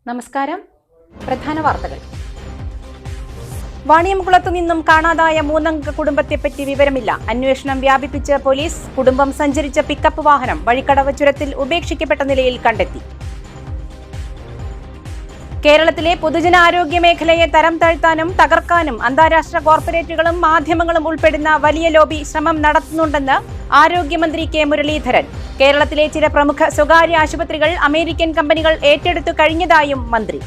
നമസ്കാരം. പ്രധാന വാർത്തകൾ. വാണിയംകുളത്തു നിന്നും കാണാതായ 3 അംഗ കുടുംബത്തെപ്പറ്റി വിവരമില്ല. അന്വേഷണം വ്യാപിപ്പിച്ച് പോലീസ്. കുടുംബം സഞ്ചരിച്ച പിക്കപ്പ് വാഹനം വഴിക്കടവ് ചുരത്തിൽ ഉപേക്ഷിക്കപ്പെട്ട നിലയിൽ കണ്ടെത്തി. കേരളത്തിലെ പൊതുജനാരോഗ്യ മേഖലയെ തരം താഴ്ത്താനും തകർക്കാനും അന്താരാഷ്ട്ര കോർപ്പറേറ്റുകളും മാധ്യമങ്ങളും ഉൾപ്പെടുന്ന വലിയ ലോബി ശ്രമം നടത്തുന്നുണ്ടെന്ന് ആരോഗ്യമന്ത്രി കെ മുരളീധരൻ. കേരളത്തിലെ ചില പ്രമുഖ സ്വകാര്യ ആശുപത്രികൾ അമേരിക്കൻ കമ്പനികൾ ഏറ്റെടുത്തു കഴിഞ്ഞതായും മന്ത്രി.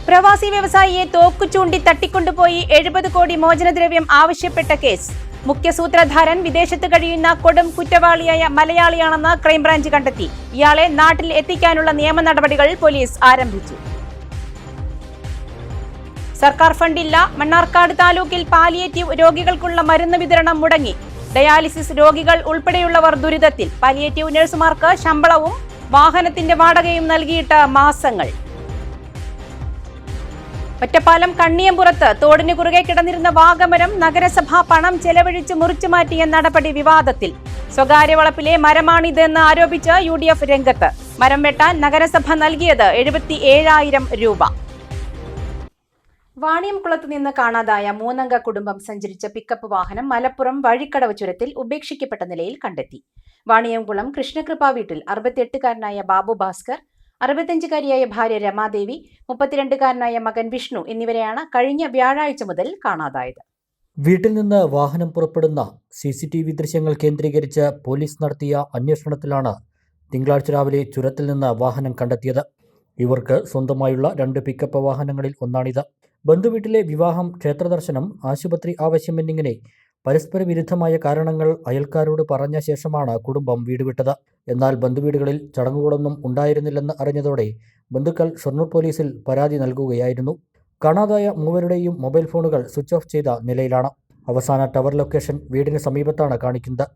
പ്രവാസി വ്യവസായിയെ തോക്കു ചൂണ്ടി തട്ടിക്കൊണ്ടുപോയി 70 കോടി മോചനദ്രവ്യം ആവശ്യപ്പെട്ട കേസ്. മുഖ്യസൂത്രധാരൻ വിദേശത്ത് കഴിയുന്ന കൊടും കുറ്റവാളിയായ മലയാളിയാണെന്ന് ക്രൈംബ്രാഞ്ച് കണ്ടെത്തി. ഇയാളെ നാട്ടിൽ എത്തിക്കാനുള്ള നിയമ നടപടികൾ പോലീസ് ആരംഭിച്ചു. സർക്കാർ ഫണ്ടില്ല. മണ്ണാർക്കാട് താലൂക്കിൽ പാലിയേറ്റീവ് രോഗികൾക്കുള്ള മരുന്ന് വിതരണം മുടങ്ങി. ഡയാലിസിസ് രോഗികൾ ഉൾപ്പെടെയുള്ളവർ ദുരിതത്തിൽ. പാലിയേറ്റീവ് നഴ്സുമാർക്ക് ശമ്പളവും വാഹനത്തിന്റെ വാടകയും നൽകിയിട്ട് മാസങ്ങൾ. ഒറ്റപ്പാലം കണ്ണിയമ്പുറത്ത് തോടിന് കുറുകെ കിടന്നിരുന്ന വാഗമരം നഗരസഭ പണം ചെലവഴിച്ച് മുറിച്ചു മാറ്റിയ നടപടി വിവാദത്തിൽ. സ്വകാര്യ വളപ്പിലെ മരമാണിതെന്ന് ആരോപിച്ച് UDF രംഗത്ത്. മരം വെട്ടാൻ നഗരസഭ നൽകിയത് 77,000 രൂപ. വാണിയംകുളത്ത് നിന്ന് കാണാതായ 3 അംഗ കുടുംബം സഞ്ചരിച്ച പിക്കപ്പ് വാഹനം മലപ്പുറം വഴിക്കടവ് ചുരത്തിൽ ഉപേക്ഷിക്കപ്പെട്ട നിലയിൽ കണ്ടെത്തി. വാണിയംകുളം കൃഷ്ണകൃപ വീട്ടിൽ 68-കാരനായ ബാബു ഭാസ്കർ, 65-കാരിയായ ഭാര്യ രമാദേവി, 32-കാരനായ മകൻ വിഷ്ണു എന്നിവരെയാണ് കഴിഞ്ഞ വ്യാഴാഴ്ച മുതൽ കാണാതായത്. വീട്ടിൽ നിന്ന് വാഹനം പുറപ്പെടുന്ന CCTV ദൃശ്യങ്ങൾ കേന്ദ്രീകരിച്ച് പോലീസ് നടത്തിയ അന്വേഷണത്തിലാണ് തിങ്കളാഴ്ച രാവിലെ ചുരത്തിൽ നിന്ന് വാഹനം കണ്ടെത്തിയത്. ഇവർക്ക് സ്വന്തമായുള്ള 2 പിക്കപ്പ് വാഹനങ്ങളിൽ ഒന്നാണിത്. ബന്ധുവീട്ടിലെ വിവാഹം, ക്ഷേത്രദർശനം, ആശുപത്രി ആവശ്യം എന്നിങ്ങനെ പരസ്പര വിരുദ്ധമായ കാരണങ്ങൾ അയൽക്കാരോട് പറഞ്ഞ ശേഷമാണ് കുടുംബം വീട് വിട്ടത്. എന്നാൽ ബന്ധുവീടുകളിൽ ചടങ്ങുകളൊന്നും ഉണ്ടായിരുന്നില്ലെന്ന് അറിഞ്ഞതോടെ ബന്ധുക്കൾ ഷൊർണൂർ പോലീസിൽ പരാതി നൽകുകയായിരുന്നു. കാണാതായ 3 മൊബൈൽ ഫോണുകൾ സ്വിച്ച് ഓഫ് ചെയ്ത നിലയിലാണ്. അവസാന ടവർ ലൊക്കേഷൻ വീടിന് സമീപത്താണ് കാണിക്കുന്നത്.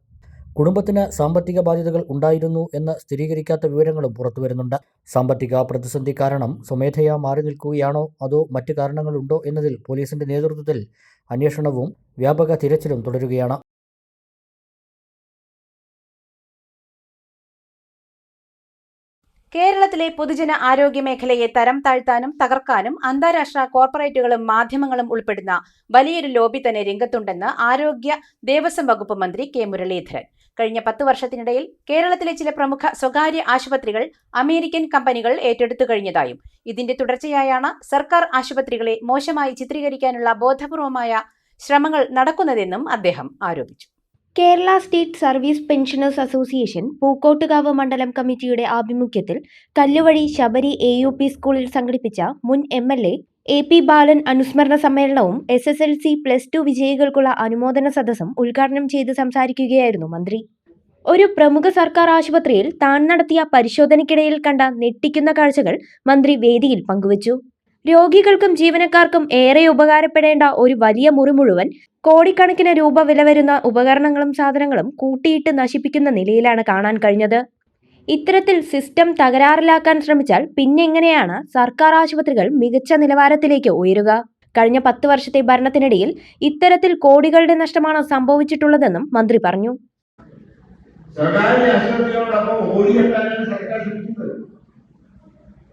കുടുംബത്തിന് സാമ്പത്തിക ബാധ്യതകൾ ഉണ്ടായിരുന്നു എന്ന് സ്ഥിരീകരിക്കാത്ത വിവരങ്ങളും പുറത്തുവരുന്നുണ്ട്. സാമ്പത്തിക പ്രതിസന്ധി കാരണം സ്വമേധയാ മാറി നിൽക്കുകയാണോ അതോ മറ്റു കാരണങ്ങളുണ്ടോ എന്നതിൽ പോലീസിന്റെ നേതൃത്വത്തിൽ അന്വേഷണവും വ്യാപക തിരച്ചിലും തുടരുകയാണ്. കേരളത്തിലെ പൊതുജന ആരോഗ്യ മേഖലയെ തരം താഴ്ത്താനും തകർക്കാനും അന്താരാഷ്ട്ര കോർപ്പറേറ്റുകളും മാധ്യമങ്ങളും ഉൾപ്പെടുന്ന വലിയൊരു ലോബി തന്നെ രംഗത്തുണ്ടെന്ന് ആരോഗ്യ ദേവസ്വം വകുപ്പ് മന്ത്രി കെ മുരളീധരൻ. കഴിഞ്ഞ 10 വർഷത്തിനിടയിൽ കേരളത്തിലെ ചില പ്രമുഖ സ്വകാര്യ ആശുപത്രികൾ അമേരിക്കൻ കമ്പനികൾ ഏറ്റെടുത്തു കഴിഞ്ഞതായും ഇതിന്റെ തുടർച്ചയായാണ് സർക്കാർ ആശുപത്രികളെ മോശമായി ചിത്രീകരിക്കാനുള്ള ബോധപൂർവമായ ശ്രമങ്ങൾ നടക്കുന്നതെന്നും അദ്ദേഹം ആരോപിച്ചു. Kerala state service pensioners association Pookkottukavu മണ്ഡലം കമ്മിറ്റിയുടെ ആഭിമുഖ്യത്തിൽ കല്ലുവഴി ശബരി AUP സ്കൂളിൽ സംഘടിപ്പിച്ച മുൻ MLA AP ബാലൻ അനുസ്മരണ സമ്മേളനവും SSLC +2 വിജയികൾക്കുള്ള അനുമോദന സദസ്സും ഉദ്ഘാടനം ചെയ്ത് സംസാരിക്കുകയായിരുന്നു മന്ത്രി. ഒരു പ്രമുഖ സർക്കാർ ആശുപത്രിയിൽ താൻ നടത്തിയ പരിശോധനയ്ക്കിടയിൽ കണ്ട ഞെട്ടിക്കുന്ന കാഴ്ചകൾ മന്ത്രി വേദിയിൽ പങ്കുവച്ചു. രോഗികൾക്കും ജീവനക്കാർക്കും ഏറെ ഉപകാരപ്പെടേണ്ട ഒരു വലിയ മുറി മുഴുവൻ കോടിക്കണക്കിന് രൂപ വില വരുന്ന ഉപകരണങ്ങളും സാധനങ്ങളും കൂട്ടിയിട്ട് നശിപ്പിക്കുന്ന നിലയിലാണ് കാണാൻ കഴിഞ്ഞത്. ഇത്തരത്തിൽ സിസ്റ്റം തകരാറിലാക്കാൻ ശ്രമിച്ചാൽ പിന്നെങ്ങനെയാണ് സർക്കാർ ആശുപത്രികൾ മികച്ച നിലവാരത്തിലേക്ക് ഉയരുക? കഴിഞ്ഞ 10 വർഷത്തെ ഭരണത്തിനിടയിൽ ഇത്തരത്തിൽ കോടികളുടെ നഷ്ടമാണ് സംഭവിച്ചിട്ടുള്ളതെന്നും മന്ത്രി പറഞ്ഞു.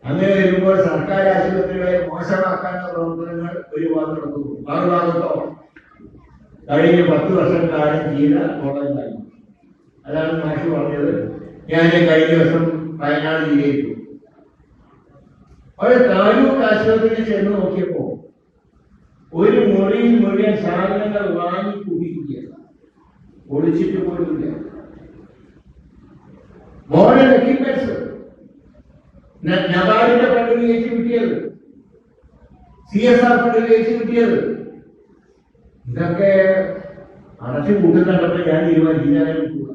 അങ്ങനെ വരുമ്പോൾ സർക്കാർ ആശുപത്രികളെ മോശമാക്കാനുള്ള പ്രവർത്തനങ്ങൾ ഒരു ഭാഗം നടക്കുന്നു. മറുഭാഗത്തോ കഴിഞ്ഞ 10 വർഷം കാലം ചെയ്ത കോളേജായി. അതാണ് മാഷ് പറഞ്ഞത്. ഞാൻ കഴിഞ്ഞ ദിവസം വയനാട് ജില്ലയിട്ടു. അവിടെ താലൂക്ക് ആശുപത്രിയിൽ ചെന്ന് നോക്കിയപ്പോ ഒരു മുറിയിൽ മുഴുവൻ സാധനങ്ങൾ വാങ്ങി കൂട്ടിക്കുകയല്ല, ഒളിച്ചിട്ട് പോലുമില്ല. മോഡേൺ എക്യുപ്മെന്റ്സ് നബാർഡിന്റെ ഫണ്ട് ഉപയോഗിച്ച് കിട്ടിയത്, CSR ഫണ്ട് ഉപയോഗിച്ച് കിട്ടിയത്, ഇതൊക്കെ അടച്ചു കൂട്ടുന്നുണ്ടപ്പോൾ ഞാൻ തീരുമാനിക്കാൻ കൂടാ.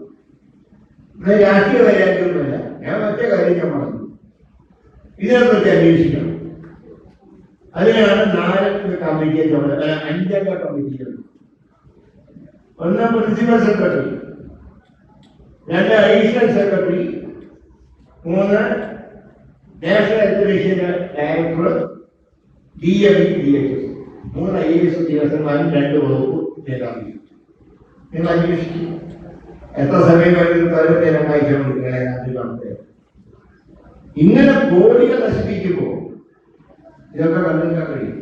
ഇവിടെ രാഷ്ട്രീയ വൈരാഗ്യമൊന്നുമില്ല. ഞാൻ മറ്റേ കാര്യം ഞാൻ പറഞ്ഞു, ഇതിനെപ്പറ്റി അന്വേഷിക്കണം. അതിനാണ് 4 കമ്മിറ്റിയെ 5 അംഗ കമ്മിറ്റികൾ. 1 principal secretary, 2 additional secretary, 3 national education director, DME, DHS, 3 IAS ഉദ്യോഗസ്ഥന്മാരും 2 വകുപ്പ് നേതാക്കളും. നിങ്ങൾ അന്വേഷിക്കും. എത്ര സമയം കഴിഞ്ഞിട്ട് നേരം വായിച്ചുകൊണ്ടിരിക്കുകയാണ്. ഇങ്ങനെ കോടികൾ നശിപ്പിക്കുമ്പോൾ ഇതൊക്കെ കണ്ടെത്താൻ കഴിയും.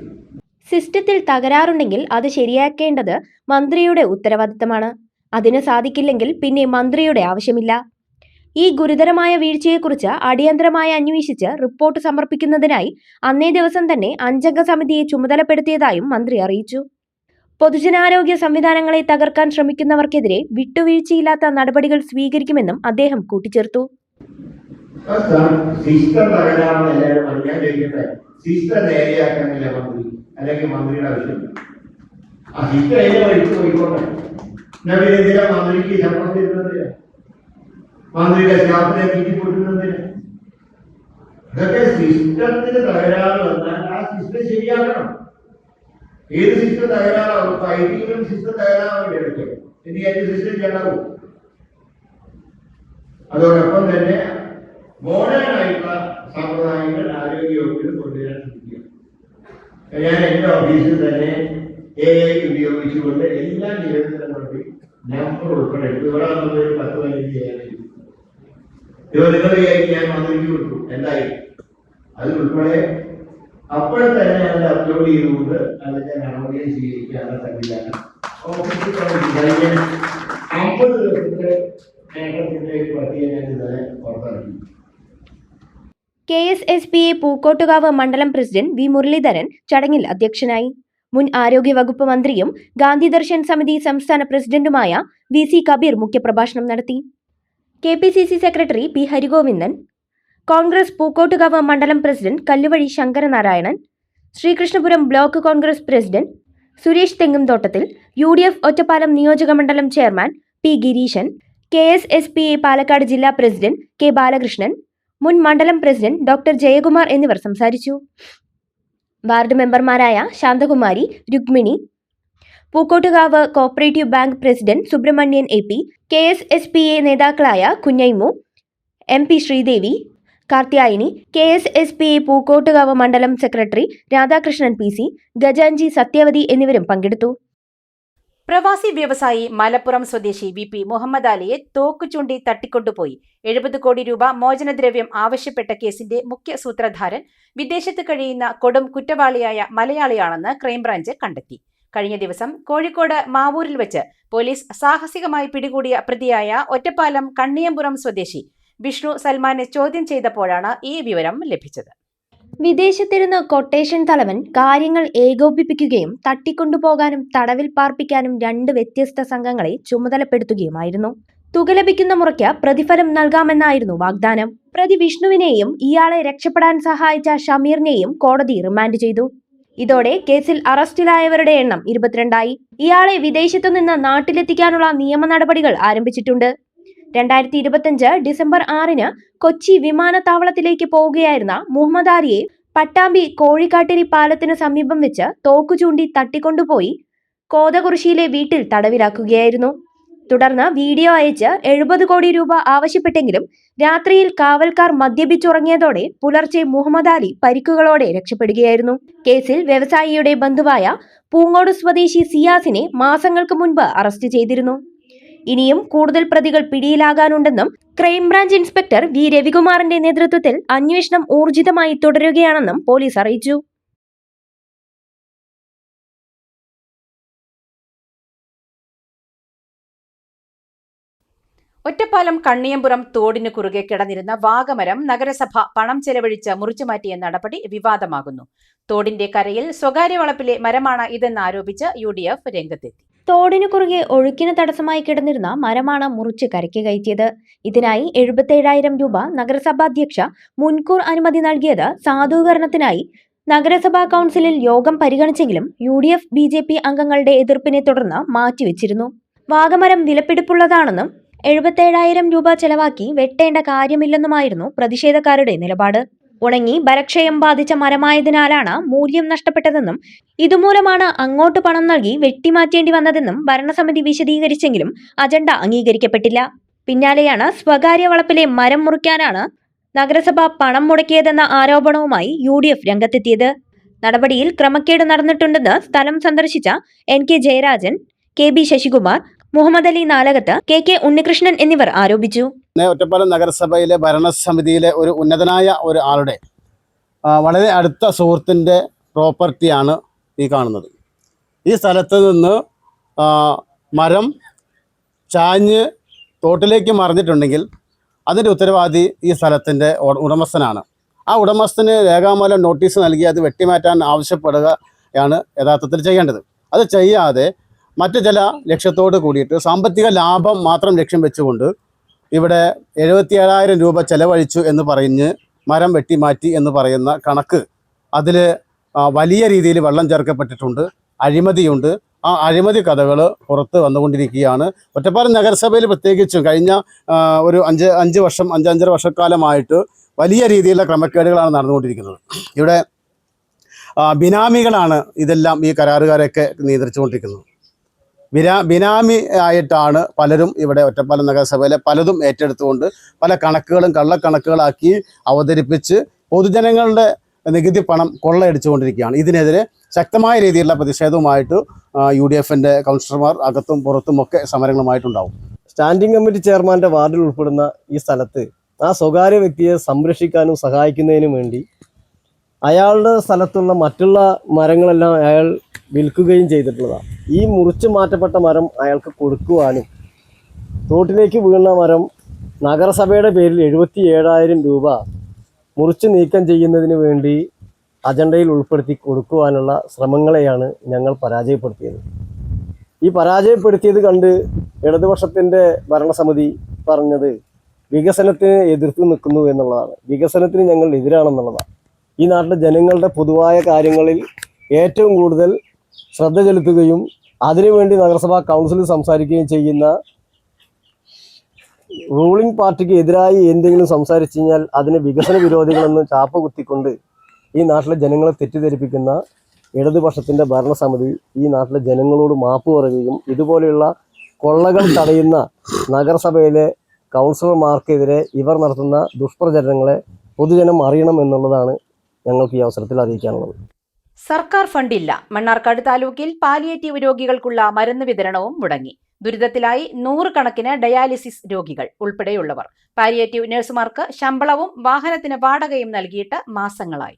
സിസ്റ്റത്തിൽ തകരാറുണ്ടെങ്കിൽ അത് ശരിയാക്കേണ്ടത് മന്ത്രിയുടെ ഉത്തരവാദിത്തമാണ്. അതിന് സാധിക്കില്ലെങ്കിൽ പിന്നെ മന്ത്രിയുടെ ആവശ്യമില്ല. ഈ ഗുരുതരമായ വീഴ്ചയെക്കുറിച്ച് അടിയന്തരമായി അന്വേഷിച്ച് റിപ്പോർട്ട് സമർപ്പിക്കുന്നതിനായി അന്നേ ദിവസം തന്നെ 5 അംഗ സമിതിയെ ചുമതലപ്പെടുത്തിയതായും മന്ത്രി അറിയിച്ചു. പൊതുജനാരോഗ്യ സംവിധാനങ്ങളെ തകർക്കാൻ ശ്രമിക്കുന്നവർക്കെതിരെ വിട്ടുവീഴ്ചയില്ലാത്ത നടപടികൾ സ്വീകരിക്കുമെന്നും അദ്ദേഹം കൂട്ടിച്ചേർത്തു. സിസ്റ്റം തകരാറാണ് എല്ലാവരും ഞാൻ ചോദിക്കട്ടെ, സിസ്റ്റം നേരെയാക്കാനില്ല മന്ത്രി അല്ലെങ്കിൽ മന്ത്രിയുടെ ആവശ്യമില്ല. ആ സിസ്റ്റം അതിനെ വഴിക്ക് പോയിക്കോട്ടെ. എന്തിനാ മന്ത്രിക്ക് ശമ്പളം തരുന്നതിന്, മന്ത്രിയുടെ സ്റ്റാഫിനെ കിട്ടിക്കൊടുക്കുന്നതിന്? ഇതൊക്കെ സിസ്റ്റത്തിന് തകരാറ് വന്നാൽ ആ സിസ്റ്റം ശരിയാക്കണം. ഏത് സിസ്റ്റം തകരാറാവും? ഐടിയിലും സിസ്റ്റം തകരാറാവും. എടുക്കും ഇനി അതിന്റെ സിസ്റ്റം ചെയ്യാനാവും. അതോടൊപ്പം തന്നെ മോഡേൺ ആയിട്ടുള്ള സമ്പ്രദായങ്ങൾ ആരോഗ്യവകുപ്പിൽ കൊണ്ടുവരാൻ ശ്രമിക്കുക. ഞാൻ എന്റെ ഓഫീസിൽ തന്നെ AI ഉപയോഗിച്ചുകൊണ്ട് എല്ലാ നിരന്തരങ്ങളുടെയും നമ്പർ ഉൾപ്പെടെ ഇവിടെ 10-15 ചെയ്യാനായി നിങ്ങൾ ഞാൻ മന്ത്രിക്ക് കൊടുത്തു. എന്തായി അതുൾപ്പെടെ അപ്പോൾ തന്നെ അത് അപ്ലോഡ് ചെയ്തുകൊണ്ട് അതിന്റെ നടപടികൾ സ്വീകരിക്കാനുള്ള സംവിധാനം ഓഫീസിൽ 50 ദിവസത്തെ നേട്ടത്തിന്റെ ഒരു പട്ടിക ഞാൻ ഇന്നലെ പുറത്തിറക്കി. KSSPA പൂക്കോട്ടുകാവ് മണ്ഡലം പ്രസിഡന്റ് വി മുരളീധരൻ ചടങ്ങിൽ അധ്യക്ഷനായി. മുൻ ആരോഗ്യവകുപ്പ് മന്ത്രിയും ഗാന്ധി ദർശൻ സമിതി സംസ്ഥാന പ്രസിഡന്റുമായ VC കബീർ മുഖ്യപ്രഭാഷണം നടത്തി. KPCC secretary P Harigovindan, Congress Pookottukavu മണ്ഡലം president Kalluvazhi Sankaranarayanan, Sreekrishnapuram block Congress president Suresh Thengumthottathil, UDF Ottapalam നിയോജകമണ്ഡലം chairman P Gireesan, KSSPA Palakkad ജില്ലാ പ്രസിഡന്റ് K ബാലകൃഷ്ണൻ, മുൻ മണ്ഡലം പ്രസിഡന്റ് ഡോക്ടർ ജയകുമാർ എന്നിവർ സംസാരിച്ചു. വാർഡ് മെമ്പർമാരായ Santhakumari, Rukmini, Pookottukavu cooperative bank president Subrahmanian AP, KSSPA നേതാക്കളായ കുഞ്ഞൈമു, MP ശ്രീദേവി, കാർത്യായനി, KSSPA പൂക്കോട്ടുകാവ് മണ്ഡലം സെക്രട്ടറി രാധാകൃഷ്ണൻ PC, ഗജാൻജി സത്യവതി എന്നിവരും പങ്കെടുത്തു. പ്രവാസി വ്യവസായി മലപ്പുറം സ്വദേശി VP മുഹമ്മദ് അലിയെ തോക്ക് ചൂണ്ടി തട്ടിക്കൊണ്ടുപോയി 70 കോടി രൂപ മോചനദ്രവ്യം ആവശ്യപ്പെട്ട കേസിന്റെ മുഖ്യ സൂത്രധാരൻ വിദേശത്ത് കഴിയുന്ന കൊടും കുറ്റവാളിയായ മലയാളിയാണെന്ന് ക്രൈംബ്രാഞ്ച് കണ്ടെത്തി. കഴിഞ്ഞ ദിവസം കോഴിക്കോട് മാവൂരിൽ വെച്ച് പോലീസ് സാഹസികമായി പിടികൂടിയ പ്രതിയായ ഒറ്റപ്പാലം കണ്ണിയമ്പുറം സ്വദേശി വിഷ്ണു സൽമാനെ ചോദ്യം ചെയ്തപ്പോഴാണ് ഈ വിവരം ലഭിച്ചത്. വിദേശത്തിരുന്ന് കൊട്ടേഷൻ തലവൻ കാര്യങ്ങൾ ഏകോപിപ്പിക്കുകയും തട്ടിക്കൊണ്ടുപോകാനും തടവിൽ പാർപ്പിക്കാനും 2 വ്യത്യസ്ത സംഘങ്ങളെ ചുമതലപ്പെടുത്തുകയുമായിരുന്നു. തുക ലഭിക്കുന്ന മുറയ്ക്ക് പ്രതിഫലം നൽകാമെന്നായിരുന്നു വാഗ്ദാനം. പ്രതി വിഷ്ണുവിനെയും ഇയാളെ രക്ഷപ്പെടാൻ സഹായിച്ച ഷമീറിനെയും കോടതി റിമാൻഡ് ചെയ്തു. ഇതോടെ കേസിൽ അറസ്റ്റിലായവരുടെ എണ്ണം 22ആയി. ഇയാളെ വിദേശത്തു നിന്ന് നാട്ടിലെത്തിക്കാനുള്ള നിയമ നടപടികൾ ആരംഭിച്ചിട്ടുണ്ട്. 2025 ഡിസംബർ 6-ന് കൊച്ചി വിമാനത്താവളത്തിലേക്ക് പോവുകയായിരുന്ന മുഹമ്മദ് അലിയെ പട്ടാമ്പി കോഴിക്കാട്ടിരി പാലത്തിന് സമീപം വെച്ച് തോക്കു ചൂണ്ടി തട്ടിക്കൊണ്ടുപോയി കോതകുറിശ്ശിയിലെ വീട്ടിൽ തടവിലാക്കുകയായിരുന്നു. തുടർന്ന് വീഡിയോ അയച്ച് 70 കോടി രൂപ ആവശ്യപ്പെട്ടെങ്കിലും രാത്രിയിൽ കാവൽക്കാർ മദ്യപിച്ചുറങ്ങിയതോടെ പുലർച്ചെ മുഹമ്മദ് അലി പരിക്കുകളോടെ രക്ഷപ്പെടുകയായിരുന്നു. കേസിൽ വ്യവസായിയുടെ ബന്ധുവായ പൂങ്ങോട് സ്വദേശി സിയാസിനെ മാസങ്ങൾക്ക് മുൻപ് അറസ്റ്റ് ചെയ്തിരുന്നു. ഇനിയും കൂടുതൽ പ്രതികൾ പിടിയിലാകാനുണ്ടെന്നും ക്രൈംബ്രാഞ്ച് ഇൻസ്പെക്ടർ V രവികുമാറിന്റെ നേതൃത്വത്തിൽ അന്വേഷണം ഊർജിതമായി തുടരുകയാണെന്നും പോലീസ് അറിയിച്ചു. ഒറ്റപ്പാലം കണ്ണിയമ്പുറം തോടിനു കുറുകെ കിടന്നിരുന്ന വാഗമരം നഗരസഭ പണം ചെലവഴിച്ച് മുറിച്ചുമാറ്റിയ നടപടി വിവാദമാകുന്നു. തോടിന്റെ കരയിൽ സ്വകാര്യ വളപ്പിലെ മരമാണ് ഇതെന്നാരോപിച്ച് UDF രംഗത്തെത്തി. തോടിനു കുറുകെ ഒഴുക്കിന് തടസ്സമായി കിടന്നിരുന്ന മരമാണ് മുറിച്ച് കരയ്ക്ക് കയറ്റിയത്. ഇതിനായി 77,000 രൂപ നഗരസഭാധ്യക്ഷ മുൻകൂർ അനുമതി നൽകിയത് സാധൂകരണത്തിനായി നഗരസഭാ കൗൺസിലിൽ യോഗം പരിഗണിച്ചെങ്കിലും UDF BJP അംഗങ്ങളുടെ എതിർപ്പിനെ തുടർന്ന് മാറ്റിവെച്ചിരുന്നു. വാഗമരം വിലപിടിപ്പുള്ളതാണെന്നും 77,000 രൂപ ചെലവാക്കി വെട്ടേണ്ട കാര്യമില്ലെന്നുമായിരുന്നു പ്രതിഷേധക്കാരുടെ നിലപാട്. ഉണങ്ങി ബലക്ഷയം ബാധിച്ച മരമായതിനാലാണ് മൂല്യം നഷ്ടപ്പെട്ടതെന്നും ഇതുമൂലമാണ് അങ്ങോട്ട് പണം നൽകി വെട്ടിമാറ്റേണ്ടി വന്നതെന്നും ഭരണസമിതി വിശദീകരിച്ചെങ്കിലും അജണ്ട അംഗീകരിക്കപ്പെട്ടില്ല. പിന്നാലെയാണ് സ്വകാര്യ വളപ്പിലെ മരം മുറിക്കാനാണ് നഗരസഭ പണം മുടക്കിയതെന്ന ആരോപണവുമായി UDF രംഗത്തെത്തിയത്. നടപടിയിൽ ക്രമക്കേട് നടന്നിട്ടുണ്ടെന്ന് സ്ഥലം സന്ദർശിച്ച NK Jayarajan, KB Sasikumar, Muhammad Ali Nalakath, KK Unnikrishnan എന്നിവർ ആരോപിച്ചു. ഒറ്റപ്പാലം നഗരസഭയിലെ ഭരണസമിതിയിലെ ഒരു ഉന്നതനായ ഒരു ആളുടെ വളരെ അടുത്ത സുഹൃത്തിൻ്റെ പ്രോപ്പർട്ടിയാണ് ഈ കാണുന്നത്. ഈ സ്ഥലത്ത് നിന്ന് മരം ചാഞ്ഞ് തോട്ടിലേക്ക് മറിഞ്ഞിട്ടുണ്ടെങ്കിൽ അതിൻ്റെ ഉത്തരവാദി ഈ സ്ഥലത്തിൻ്റെ ഉടമസ്ഥനാണ്. ആ ഉടമസ്ഥന് രേഖാമൂലം നോട്ടീസ് നൽകി അത് വെട്ടിമാറ്റാൻ ആവശ്യപ്പെടുകയാണ് യഥാർത്ഥത്തിൽ ചെയ്യേണ്ടത്. അത് ചെയ്യാതെ മറ്റു ചില ലക്ഷ്യത്തോട് കൂടിയിട്ട് സാമ്പത്തിക ലാഭം മാത്രം ലക്ഷ്യം വെച്ചുകൊണ്ട് ഇവിടെ 77,000 രൂപ ചെലവഴിച്ചു എന്ന് പറഞ്ഞ് മരം വെട്ടിമാറ്റി എന്ന് പറയുന്ന കണക്ക്, അതിൽ വലിയ രീതിയിൽ വെള്ളം ചേർക്കപ്പെട്ടിട്ടുണ്ട്, അഴിമതിയുണ്ട്. ആ അഴിമതി കഥകൾ പുറത്ത് വന്നുകൊണ്ടിരിക്കുകയാണ്. ഒറ്റപ്പാലം നഗരസഭയിൽ പ്രത്യേകിച്ചും കഴിഞ്ഞ ഒരു 5-5.5 വർഷക്കാലമായിട്ട് വലിയ രീതിയിലുള്ള ക്രമക്കേടുകളാണ് നടന്നുകൊണ്ടിരിക്കുന്നത്. ഇവിടെ ബിനാമികളാണ് ഇതെല്ലാം ഈ കരാറുകാരെയൊക്കെ നിയന്ത്രിച്ചുകൊണ്ടിരിക്കുന്നത്. ബിനാമി ആയിട്ടാണ് പലരും ഇവിടെ ഒറ്റപ്പാലം നഗരസഭയിലെ പലതും ഏറ്റെടുത്തുകൊണ്ട് പല കണക്കുകളും കള്ളക്കണക്കുകളാക്കി അവതരിപ്പിച്ച് പൊതുജനങ്ങളുടെ നികുതി പണം കൊള്ളയടിച്ചുകൊണ്ടിരിക്കുകയാണ്. ഇതിനെതിരെ ശക്തമായ രീതിയിലുള്ള പ്രതിഷേധവുമായിട്ട് UDFൻ്റെ കൗൺസിലർമാർ അകത്തും പുറത്തുമൊക്കെ സമരങ്ങളുമായിട്ടുണ്ടാവും. സ്റ്റാൻഡിംഗ് കമ്മിറ്റി ചെയർമാൻ്റെ വാർഡിൽ ഉൾപ്പെടുന്ന ഈ സ്ഥലത്ത് ആ സ്വകാര്യ വ്യക്തിയെ സംരക്ഷിക്കാനും സഹായിക്കുന്നതിനും വേണ്ടി അയാളുടെ സ്ഥലത്തുള്ള മറ്റുള്ള മരങ്ങളെല്ലാം അയാൾ വിൽക്കുകയും ചെയ്തിട്ടുള്ളതാണ്. ഈ മുറിച്ച് മാറ്റപ്പെട്ട മരം അയാൾക്ക് കൊടുക്കുവാനും തോട്ടിലേക്ക് വീണ മരം നഗരസഭയുടെ പേരിൽ 77,000 രൂപ മുറിച്ച് നീക്കം ചെയ്യുന്നതിന് വേണ്ടി അജണ്ടയിൽ ഉൾപ്പെടുത്തി കൊടുക്കുവാനുള്ള ശ്രമങ്ങളെയാണ് ഞങ്ങൾ പരാജയപ്പെടുത്തിയത്. ഈ പരാജയപ്പെടുത്തിയത് കണ്ട് ഇടതുപക്ഷത്തിൻ്റെ ഭരണസമിതി പറഞ്ഞത് വികസനത്തിന് എതിർത്ത് നിൽക്കുന്നു എന്നുള്ളതാണ്. വികസനത്തിന് ഞങ്ങൾ എതിരാണെന്നുള്ളതാണ്. ഈ നാട്ടിലെ ജനങ്ങളുടെ പൊതുവായ കാര്യങ്ങളിൽ ഏറ്റവും കൂടുതൽ ശ്രദ്ധ ചെലുത്തുകയും അതിനുവേണ്ടി നഗരസഭാ കൗൺസിലിൽ സംസാരിക്കുകയും ചെയ്യുന്ന റൂളിംഗ് പാർട്ടിക്ക് എതിരായി എന്തെങ്കിലും സംസാരിച്ചു കഴിഞ്ഞാൽ അതിന് വികസന വിരോധികളെന്ന് ചാപ്പ കുത്തിക്കൊണ്ട് ഈ നാട്ടിലെ ജനങ്ങളെ തെറ്റിദ്ധരിപ്പിക്കുന്ന ഇടതുപക്ഷത്തിൻ്റെ ഭരണസമിതി ഈ നാട്ടിലെ ജനങ്ങളോട് മാപ്പ് പറയുകയും ഇതുപോലെയുള്ള കൊള്ളകൾ തടയുന്ന നഗരസഭയിലെ കൗൺസിലർമാർക്കെതിരെ ഇവർ നടത്തുന്ന ദുഷ്പ്രചരണങ്ങളെ പൊതുജനം അറിയണം എന്നുള്ളതാണ് ഞങ്ങൾക്ക് ഈ അവസരത്തിൽ അറിയിക്കാനുള്ളത്. സർക്കാർ ഫണ്ടില്ല. മണ്ണാർക്കാട് താലൂക്കിൽ പാലിയേറ്റീവ് രോഗികൾക്കുള്ള മരുന്ന് വിതരണവും മുടങ്ങി. ദുരിതത്തിലായി 100 കണക്കിന് ഡയാലിസിസ് രോഗികൾ ഉൾപ്പെടെയുള്ളവർ. പാലിയേറ്റീവ് നഴ്സുമാർക്ക് ശമ്പളവും വാഹനത്തിന് വാടകയും നൽകിയിട്ട് മാസങ്ങളായി.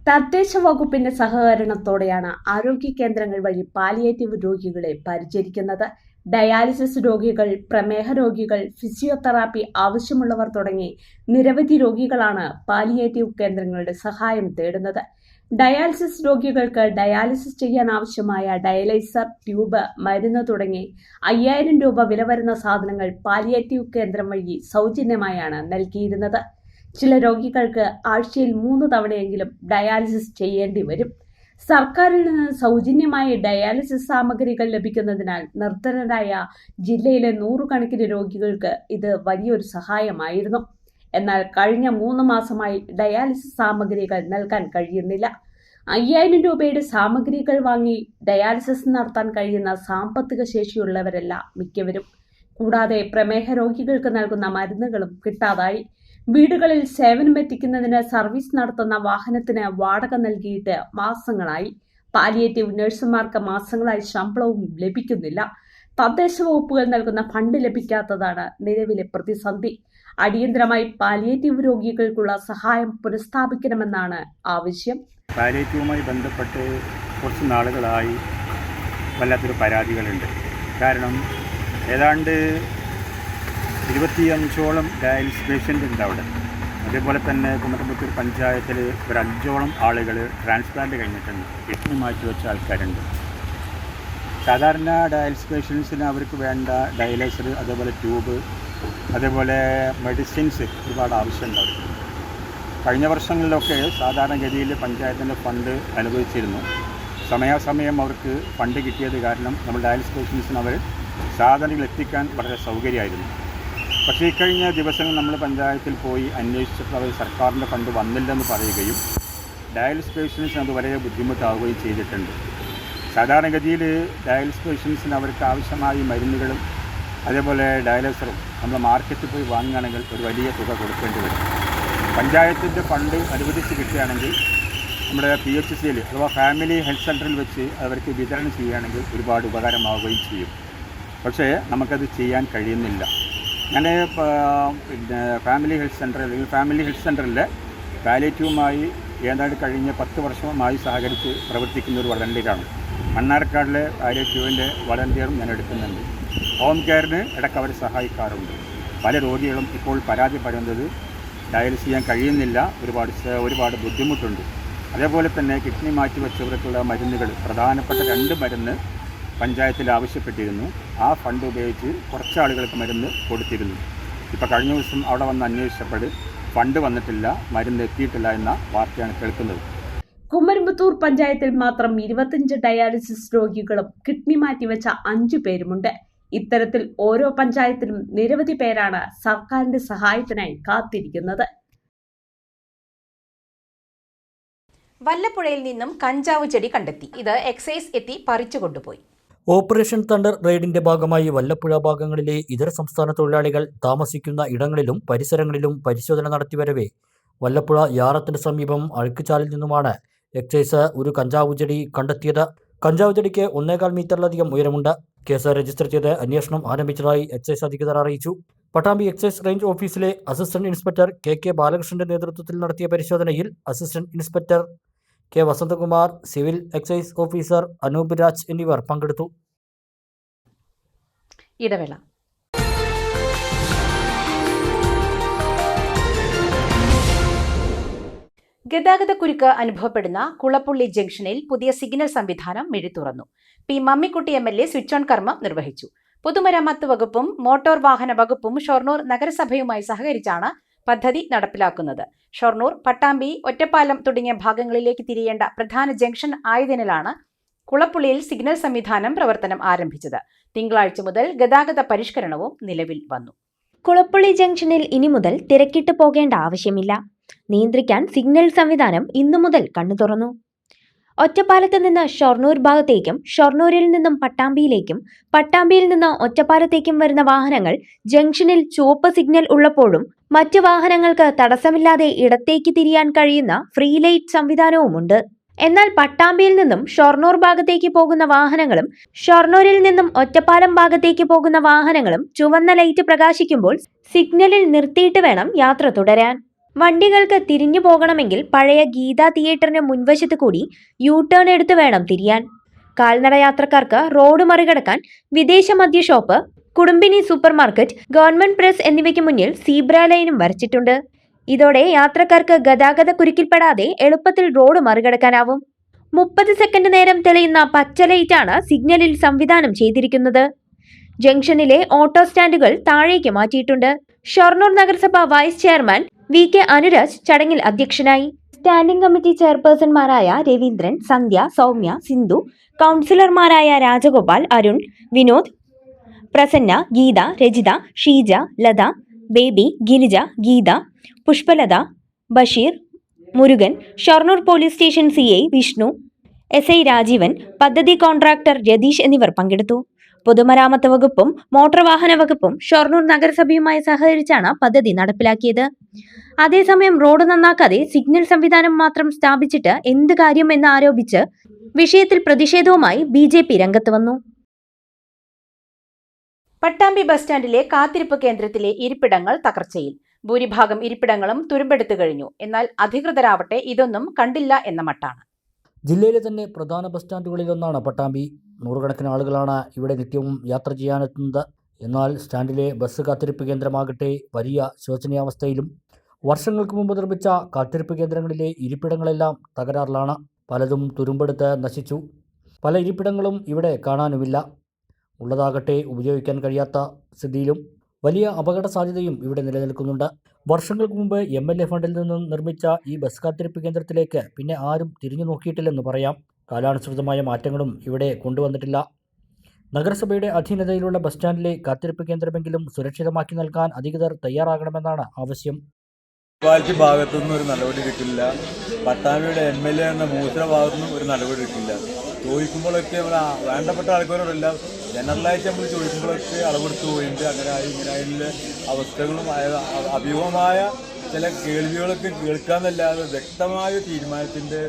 തദ്ദേശ വകുപ്പിന്റെ സഹകരണത്തോടെയാണ് ആരോഗ്യ കേന്ദ്രങ്ങൾ വഴി പാലിയേറ്റീവ് രോഗികളെ പരിചരിക്കുന്നത്. ഡയാലിസിസ് രോഗികൾ, പ്രമേഹ രോഗികൾ, ഫിസിയോതെറാപ്പി ആവശ്യമുള്ളവർ തുടങ്ങി നിരവധി രോഗികളാണ് പാലിയേറ്റീവ് കേന്ദ്രങ്ങളുടെ സഹായം തേടുന്നത്. ഡയാലിസിസ് രോഗികൾക്ക് ഡയാലിസിസ് ചെയ്യാൻ ആവശ്യമായ ഡയലൈസർ, ട്യൂബ്, മരുന്ന് തുടങ്ങി 5,000 രൂപ വില വരുന്ന സാധനങ്ങൾ പാലിയേറ്റീവ് കേന്ദ്രം വഴി സൗജന്യമായാണ് നൽകിയിരുന്നത്. ചില രോഗികൾക്ക് ആഴ്ചയിൽ 3 തവണയെങ്കിലും ഡയാലിസിസ് ചെയ്യേണ്ടി വരും. സർക്കാരിൽ നിന്ന് സൗജന്യമായ ഡയാലിസിസ് സാമഗ്രികൾ ലഭിക്കുന്നതിനാൽ നിർധനരായ ജില്ലയിലെ 100 കണക്കിന് രോഗികൾക്ക് ഇത് വലിയൊരു സഹായമായിരുന്നു. എന്നാൽ കഴിഞ്ഞ 3 മാസമായി ഡയാലിസിസ് സാമഗ്രികൾ നൽകാൻ കഴിയുന്നില്ല. 5,000 രൂപയുടെ സാമഗ്രികൾ വാങ്ങി ഡയാലിസിസ് നടത്താൻ കഴിയുന്ന സാമ്പത്തിക ശേഷിയുള്ളവരല്ല മിക്കവരും. കൂടാതെ പ്രമേഹ രോഗികൾക്ക് നൽകുന്ന മരുന്നുകളും കിട്ടാതായി. വീടുകളിൽ സേവനമെത്തിക്കുന്നതിന് സർവീസ് നടത്തുന്ന വാഹനത്തിന് വാടക നൽകിയിട്ട് മാസങ്ങളായി. പാലിയേറ്റീവ് നഴ്സുമാർക്ക് മാസങ്ങളായി ശമ്പളവും ലഭിക്കുന്നില്ല. തദ്ദേശ വകുപ്പുകൾ നൽകുന്ന ഫണ്ട് ലഭിക്കാത്തതാണ് നിലവിലെ പ്രതിസന്ധി. അടിയന്തരമായി പാലിയേറ്റീവ് രോഗികൾക്കുള്ള സഹായം പുനഃസ്ഥാപിക്കണമെന്നാണ് ആവശ്യം. പാലിയേറ്റീവുമായി ബന്ധപ്പെട്ട് കുറച്ച് നാളുകളായി വല്ലാത്തൊരു പരാതികളുണ്ട്. കാരണം ഏതാണ്ട് 25ഓളം ഡയാലിസിസ് പേഷ്യൻ്റ് ഉണ്ട് അവിടെ. അതേപോലെ തന്നെ കുമരമ്പത്തൂർ പഞ്ചായത്തിൽ ഒരു 5ഓളം ആളുകൾ ട്രാൻസ്പ്ലാന്റ് കഴിഞ്ഞിട്ടുണ്ട്. കിഡ്നി മാറ്റിവെച്ച ആൾക്കാരുണ്ട്. സാധാരണ ഡയാലിസിസ് പേഷ്യൻസിന് അവർക്ക് വേണ്ട ഡയലൈസർ, അതേപോലെ ട്യൂബ്, അതേപോലെ മെഡിസിൻസ് ഒരുപാട് ആവശ്യമുണ്ട് അവർക്ക്. കഴിഞ്ഞ വർഷങ്ങളിലൊക്കെ സാധാരണഗതിയിൽ പഞ്ചായത്തിൻ്റെ ഫണ്ട് അനുവദിച്ചിരുന്നു. സമയാസമയം അവർക്ക് ഫണ്ട് കിട്ടിയത് കാരണം നമ്മൾ ഡയാലിസിസ് പേഷ്യൻസിന് അവർ സാധനങ്ങൾ എത്തിക്കാൻ വളരെ സൗകര്യമായിരുന്നു. പക്ഷേ ഇക്കഴിഞ്ഞ ദിവസങ്ങൾ നമ്മൾ പഞ്ചായത്തിൽ പോയി അന്വേഷിച്ചപ്പോൾ അവർ സർക്കാരിൻ്റെ ഫണ്ട് വന്നില്ലെന്ന് പറയുകയും ഡയാലിസിസ് പേഷ്യൻസിന് അത് വളരെ ബുദ്ധിമുട്ടാവുകയും ചെയ്തിട്ടുണ്ട്. സാധാരണഗതിയിൽ ഡയാലിസിസ് പേഷ്യൻസിന് അവർക്ക് ആവശ്യമായ മരുന്നുകളും അതേപോലെ ഡയാലിസറും നമ്മൾ മാർക്കറ്റിൽ പോയി വാങ്ങുകയാണെങ്കിൽ ഒരു വലിയ തുക കൊടുക്കേണ്ടി വരും. പഞ്ചായത്തിൻ്റെ ഫണ്ട് അനുവദിച്ച് കിട്ടുകയാണെങ്കിൽ നമ്മുടെ PHCയിൽ അഥവാ ഫാമിലി ഹെൽത്ത് സെൻ്ററിൽ വെച്ച് അവർക്ക് വിതരണം ചെയ്യുകയാണെങ്കിൽ ഒരുപാട് ഉപകാരമാവുകയും ചെയ്യും. പക്ഷേ നമുക്കത് ചെയ്യാൻ കഴിയുന്നില്ല. ഞാൻ പിന്നെ ഫാമിലി ഹെൽത്ത് സെൻ്ററിലെ പാലിയേറ്റീവുമായി ഏതാണ്ട് കഴിഞ്ഞ 10 വർഷമായി സഹകരിച്ച് പ്രവർത്തിക്കുന്ന ഒരു വളണ്ടിയറാണ്. മണ്ണാർക്കാടിലെ പാലിയേറ്റീവിൻ്റെ വളണ്ടിയറും ഞാൻ എടുക്കുന്നുണ്ട്. ഹോം കെയറിന് ഇടയ്ക്ക് അവർ സഹായിക്കാറുണ്ട്. പല രോഗികളും ഇപ്പോൾ പരാതിപ്പെടുന്നത് ഡയാലിസിസ് ചെയ്യാൻ കഴിയുന്നില്ല, ഒരുപാട് ബുദ്ധിമുട്ടുണ്ട്. അതേപോലെ തന്നെ കിഡ്നി മാറ്റിവെച്ചവർക്കുള്ള മരുന്നുകൾ, പ്രധാനപ്പെട്ട 2 മരുന്ന് പഞ്ചായത്തിൽ ആവശ്യപ്പെട്ടിരുന്നു. ആ ഫണ്ട് ഉപയോഗിച്ച് കുറച്ച് ആളുകൾക്ക് മരുന്ന് കൊടുത്തിരുന്നു. ഇപ്പോൾ കഴിഞ്ഞ ദിവസം അവിടെ വന്ന് അന്വേഷിച്ചപ്പോൾ ഫണ്ട് വന്നിട്ടില്ല, മരുന്ന് എത്തിയിട്ടില്ല എന്ന വാർത്തയാണ് കേൾക്കുന്നത്. കുമരമ്പത്തൂർ പഞ്ചായത്തിൽ മാത്രം 25 ഡയാലിസിസ് രോഗികളും കിഡ്നി മാറ്റിവെച്ച 5 പേരുമുണ്ട്. ഇത്തരത്തിൽ ഓരോ പഞ്ചായത്തിലും നിരവധി പേരാണ് സർക്കാരിന്റെ സഹായത്തിനായി കാത്തിരിക്കുന്നത്. വല്ലപ്പുഴയിൽ നിന്നും കഞ്ചാവ് ചെടി കണ്ടെത്തി. ഇത് എക്സൈസ് എത്തി പറിച്ചു കൊണ്ടുപോയി. ഓപ്പറേഷൻ തണ്ടർ റെയ്ഡിന്റെ ഭാഗമായി വല്ലപ്പുഴ ഭാഗങ്ങളിലെ ഇതര സംസ്ഥാന തൊഴിലാളികൾ താമസിക്കുന്ന ഇടങ്ങളിലും പരിസരങ്ങളിലും പരിശോധന നടത്തിവരവേ വല്ലപ്പുഴ യാറത്തിന് സമീപം അഴുക്കുചാലിൽ നിന്നുമാണ് എക്സൈസ് ഒരു കഞ്ചാവ് ചെടി കണ്ടെത്തിയത്. കഞ്ചാവ് ചെടിക്ക് 1.25 മീറ്ററിലധികം ഉയരമുണ്ട്. കേസ് രജിസ്റ്റർ ചെയ്ത് അന്വേഷണം ആരംഭിച്ചതായി എക്സൈസ് അധികൃതർ അറിയിച്ചു. പട്ടാമ്പി എക്സൈസ് റേഞ്ച് ഓഫീസിലെ അസിസ്റ്റന്റ് ഇൻസ്പെക്ടർ കെ ബാലകൃഷ്ണന്റെ നേതൃത്വത്തിൽ നടത്തിയ പരിശോധനയിൽ assistant inspector K Vasanthakumar, civil excise officer Anoop Raj എന്നിവർ പങ്കെടുത്തു. ഇടവേള. ഗതാഗതക്കുരുക്ക് അനുഭവപ്പെടുന്ന കുളപ്പുള്ളി ജംഗ്ഷനിൽ പുതിയ സിഗ്നൽ സംവിധാനം മിഴിത്തുറന്നു. P Mammikutty MLA switch on കർമ്മം നിർവഹിച്ചു. പൊതുമരാമത്ത് വകുപ്പും മോട്ടോർ വാഹന വകുപ്പും ഷൊർണൂർ നഗരസഭയുമായി സഹകരിച്ചാണ് പദ്ധതി നടപ്പിലാക്കുന്നത്. ഷൊർണൂർ, പട്ടാമ്പി, ഒറ്റപ്പാലം തുടങ്ങിയ ഭാഗങ്ങളിലേക്ക് തിരിയേണ്ട പ്രധാന ജംഗ്ഷൻ ആയതിനാലാണ് കുളപ്പുള്ളിയിൽ സിഗ്നൽ സംവിധാനം പ്രവർത്തനം ആരംഭിച്ചത്. തിങ്കളാഴ്ച മുതൽ ഗതാഗത പരിഷ്കരണവും നിലവിൽ വന്നു. കുളപ്പുള്ളി ജംഗ്ഷനിൽ ഇനി മുതൽ തിരക്കിട്ട് പോകേണ്ട ആവശ്യമില്ല. നിയന്ത്രിക്കാൻ സിഗ്നൽ സംവിധാനം ഇന്നു മുതൽ കണ്ണു തുറന്നു. ഒറ്റപ്പാലത്ത് നിന്ന് ഷൊർണൂർ ഭാഗത്തേക്കും ഷൊർണൂരിൽ നിന്നും പട്ടാമ്പിയിലേക്കും പട്ടാമ്പിയിൽ നിന്ന് ഒറ്റപ്പാലത്തേക്കും വരുന്ന വാഹനങ്ങൾ ജംഗ്ഷനിൽ ചുവപ്പ് സിഗ്നൽ ഉള്ളപ്പോഴും മറ്റ് വാഹനങ്ങൾക്ക് തടസ്സമില്ലാതെ ഇടത്തേക്ക് തിരിയാൻ കഴിയുന്ന ഫ്രീ ലൈറ്റ് സംവിധാനവുമുണ്ട്. എന്നാൽ പട്ടാമ്പിയിൽ നിന്നും ഷൊർണൂർ ഭാഗത്തേക്ക് പോകുന്ന വാഹനങ്ങളും ഷൊർണൂരിൽ നിന്നും ഒറ്റപ്പാലം ഭാഗത്തേക്ക് പോകുന്ന വാഹനങ്ങളും ചുവന്ന ലൈറ്റ് പ്രകാശിക്കുമ്പോൾ സിഗ്നലിൽ നിർത്തിയിട്ട് വേണം യാത്ര തുടരാൻ. വണ്ടികൾക്ക് തിരിഞ്ഞു പോകണമെങ്കിൽ പഴയ ഗീതാ തിയേറ്ററിന് മുൻവശത്ത് കൂടി U-ടേൺ എടുത്ത് വേണം തിരിയാൻ. കാൽനട യാത്രക്കാർക്ക് റോഡ് മറികടക്കാൻ വിദേശ മദ്യ ഷോപ്പ്, കുടുംബിനി സൂപ്പർ മാർക്കറ്റ്, ഗവൺമെന്റ് പ്രസ് എന്നിവയ്ക്ക് മുന്നിൽ സീബ്ര ലൈനും വരച്ചിട്ടുണ്ട്. ഇതോടെ യാത്രക്കാർക്ക് ഗതാഗത കുരുക്കിൽപ്പെടാതെ എളുപ്പത്തിൽ റോഡ് മറികടക്കാനാവും. 30 സെക്കൻഡ് നേരം തെളിയുന്ന പച്ച ലൈറ്റാണ് സിഗ്നലിൽ സംവിധാനം ചെയ്തിരിക്കുന്നത്. ജംഗ്ഷനിലെ ഓട്ടോ സ്റ്റാൻഡുകൾ താഴേക്ക് മാറ്റിയിട്ടുണ്ട്. ഷൊർണൂർ നഗരസഭ വൈസ് ചെയർമാൻ VK അനുരാജ് ചടങ്ങിൽ അധ്യക്ഷനായി. സ്റ്റാൻഡിംഗ് കമ്മിറ്റി ചെയർപേഴ്സൺമാരായ രവീന്ദ്രൻ, സന്ധ്യ, സൗമ്യ, സിന്ധു, കൗൺസിലർമാരായ Rajagopal, Arun, Vinod, Prasanna, Geetha, Rajitha, Sheeja, Latha, Baby, Girija, Geetha, Pushpalatha, Basheer, Murugan, Shoranur police station CI Vishnu, SI Rajeevan, പദ്ധതി കോൺട്രാക്ടർ രതീഷ് എന്നിവർ പങ്കെടുത്തു. പൊതുമരാമത്ത് വകുപ്പും മോട്ടോർ വാഹന വകുപ്പും ഷൊർണൂർ നഗരസഭയുമായി സഹകരിച്ചാണ് പദ്ധതി നടപ്പിലാക്കിയത്. അതേസമയം റോഡ് നന്നാക്കാതെ സിഗ്നൽ സംവിധാനം മാത്രം സ്ഥാപിച്ചിട്ട് എന്ത് കാര്യം എന്ന് ആരോപിച്ച് വിഷയത്തിൽ പ്രതിഷേധവുമായി BJP രംഗത്ത് വന്നു. പട്ടാമ്പി ബസ് സ്റ്റാൻഡിലെ കാത്തിരിപ്പ് കേന്ദ്രത്തിലെ ഇരിപ്പിടങ്ങൾ തകർച്ചയിൽ. ഭൂരിഭാഗം ഇരിപ്പിടങ്ങളും തുരുമ്പെടുത്തു കഴിഞ്ഞു. എന്നാൽ അധികൃതരാവട്ടെ ഇതൊന്നും കണ്ടില്ല എന്ന മട്ടാണ്. ജില്ലയിലെ തന്നെ പ്രധാന ബസ് സ്റ്റാൻഡുകളിലൊന്നാണ് പട്ടാമ്പി. നൂറുകണക്കിന് ആളുകളാണ് ഇവിടെ നിത്യവും യാത്ര ചെയ്യാനെത്തുന്നത്. എന്നാൽ സ്റ്റാൻഡിലെ ബസ് കാത്തിരിപ്പ് കേന്ദ്രമാകട്ടെ വലിയ ശോചനീയാവസ്ഥയിലും. വർഷങ്ങൾക്ക് മുമ്പ് നിർമ്മിച്ച കാത്തിരിപ്പ് കേന്ദ്രങ്ങളിലെ ഇരിപ്പിടങ്ങളെല്ലാം തകരാറിലാണ്. പലതും തുരുമ്പെടുത്ത് നശിച്ചു. പല ഇരിപ്പിടങ്ങളും ഇവിടെ കാണാനുമില്ല. ഉള്ളതാകട്ടെ ഉപയോഗിക്കാൻ കഴിയാത്ത സ്ഥിതിയിലും. വലിയ അപകട സാധ്യതയും ഇവിടെ നിലനിൽക്കുന്നുണ്ട്. വർഷങ്ങൾക്ക് മുമ്പ് MLA ഫണ്ടിൽ നിന്നും നിർമ്മിച്ച ഈ ബസ് കാത്തിരിപ്പ് കേന്ദ്രത്തിലേക്ക് പിന്നെ ആരും തിരിഞ്ഞു നോക്കിയിട്ടില്ലെന്ന് പറയാം. കാലാനുസൃതമായ മാറ്റങ്ങളും ഇവിടെ കൊണ്ടുവന്നിട്ടില്ല. നഗരസഭയുടെ അധീനതയിലുള്ള ബസ് സ്റ്റാൻഡിലെ കാത്തിരിപ്പ് കേന്ദ്രമെങ്കിലും സുരക്ഷിതമാക്കി നൽകാൻ അധികൃതർ തയ്യാറാകണമെന്നാണ് ആവശ്യം. മുനിസിപ്പാലിറ്റി ഭാഗത്തുനിന്നും ഒരു നടപടി എടുക്കില്ല. പട്ടാമ്പിയുടെ MLA എന്ന മൂത്ര ഭാഗത്തുനിന്നും ഒരു നടപടി എടുക്കില്ല. ചോദിക്കുമ്പോഴൊക്കെ നമ്മൾ വേണ്ടപ്പെട്ട ആൾക്കാരോടെല്ലാം ജനറലായിട്ട് നമ്മൾ ചോദിക്കുമ്പോഴൊക്കെ അളവെടുത്ത് പോയിട്ട് അങ്ങനെ ആയി ഇങ്ങനെയുള്ള അവസ്ഥകളും അഭിമുഖമായ ചില കേൾവികളൊക്കെ കേൾക്കാമെന്നല്ലാതെ വ്യക്തമായ തീരുമാനത്തിൻ്റെ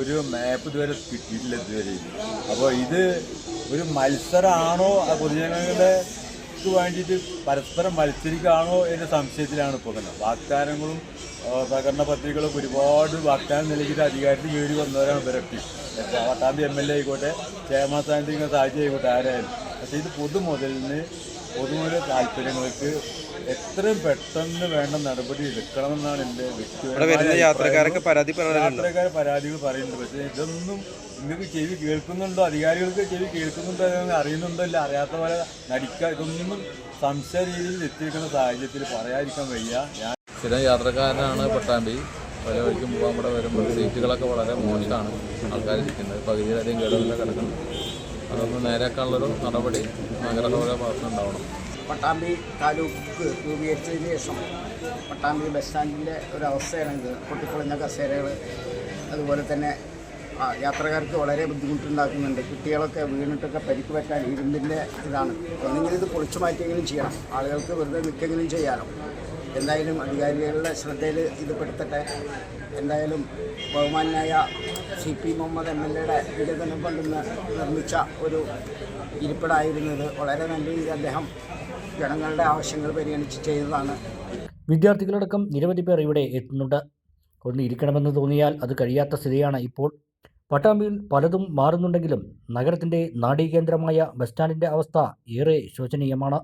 ഒരു മാപ്പ് ഇതുവരെ കിട്ടിയിട്ടില്ല ഇതുവരെ. അപ്പോൾ ഇത് ഒരു മത്സരമാണോ പൊതുജനങ്ങളുടെ വോട്ടുക്ക് വേണ്ടിയിട്ട് പരസ്പരം മത്സരിക്കുകയാണോ എന്ന സംശയത്തിലാണ് ഇപ്പോൾ തന്നെ. വാഗ്ദാനങ്ങളും പ്രകടന പത്രികകളും ഒരുപാട് വാഗ്ദാനം നൽകിയിട്ട് അധികാരത്തിൽ കയറി വന്നവരാണ് ഇവരൊക്കെ. പട്ടാമ്പി MLA ആയിക്കോട്ടെ, ചെയർമാൻ സ്ഥാനത്ത് സാഹചര്യം ആയിക്കോട്ടെ, ആരായാലും. പക്ഷേ ഇത് പൊതുമുതൽ താല്പര്യങ്ങൾക്ക് എത്രയും പെട്ടെന്ന് വേണ്ട നടപടി എടുക്കണമെന്നാണ് എൻ്റെ വ്യക്തിപരമായ യാത്രക്കാരെ പരാതികൾ പറയുന്നുണ്ട്. പക്ഷേ ഇതൊന്നും നിങ്ങൾക്ക് ചെവി കേൾക്കുന്നുണ്ടോ, അധികാരികൾക്ക് ചെവി കേൾക്കുന്നുണ്ടോ എന്ന് അറിയുന്നുണ്ടോ ഇല്ല, അറിയാത്ത പോലെ നടിക്കുക. ഇതൊന്നും സംശയ രീതിയിൽ എത്തിയിരിക്കുന്ന സാഹചര്യത്തിൽ പറയാതിരിക്കാൻ വയ്യ. ഞാൻ സ്ഥിരം യാത്രക്കാരനാണ് പട്ടാമ്പി. പല വഴിക്കും പോകാൻ ഇവിടെ വരുമ്പോൾ സീറ്റുകളൊക്കെ വളരെ മോശമാണ് ആൾക്കാരിരിക്കുന്നത്. പകുതിയിലധികം കേടുകളിൽ കിടക്കുന്നത്. അതൊന്ന് നേരെയാക്കാനുള്ളൊരു നടപടി നഗരസഭയുടെ ഭാഗത്ത് ഉണ്ടാവണം. പട്ടാമ്പി താലൂക്ക് രൂപീകരിച്ചതിന് ശേഷം പട്ടാമ്പി ബസ് സ്റ്റാൻഡിൻ്റെ ഒരവസ്ഥയാണിത്. പൊട്ടിപ്പൊളിഞ്ഞ കസേരകൾ, അതുപോലെ തന്നെ യാത്രക്കാർക്ക് വളരെ ബുദ്ധിമുട്ടുണ്ടാക്കുന്നുണ്ട്. കുട്ടികളൊക്കെ വീണിട്ടൊക്കെ പരിക്ക് പറ്റാൻ ഇരുമ്പിൻ്റെ ഇതാണ്. ഒന്നെങ്കിലും ഇത് പൊളിച്ചു മാറ്റിയെങ്കിലും ചെയ്യണം. ആളുകൾക്ക് വെറുതെ നിൽക്കെങ്കിലും ചെയ്യാനോ. എന്തായാലും അധികാരികളുടെ ശ്രദ്ധയിൽ ഇത് പെടുത്തട്ടെ. എന്തായാലും ബഹുമാനായ CP മുഹമ്മദ് MLA വികസനം കൊണ്ട് നിർമ്മിച്ച ഒരു ഇരിപ്പിടായിരുന്നത്. വളരെ നല്ല രീതിയിൽ അദ്ദേഹം ജനങ്ങളുടെ ആവശ്യങ്ങൾ പരിഗണിച്ച് ചെയ്തതാണ്. വിദ്യാർത്ഥികളടക്കം നിരവധി പേർ ഇവിടെ എത്തുന്നുണ്ട്. ഒന്ന് ഇരിക്കണമെന്ന് തോന്നിയാൽ അത് കഴിയാത്ത സ്ഥിതിയാണ് ഇപ്പോൾ. പട്ടാമ്പിയിൽ പലതും മാറുന്നുണ്ടെങ്കിലും നഗരത്തിൻ്റെ നാഡീകേന്ദ്രമായ ബസ് സ്റ്റാൻഡിൻ്റെ അവസ്ഥ ഏറെ ശോചനീയമാണ്.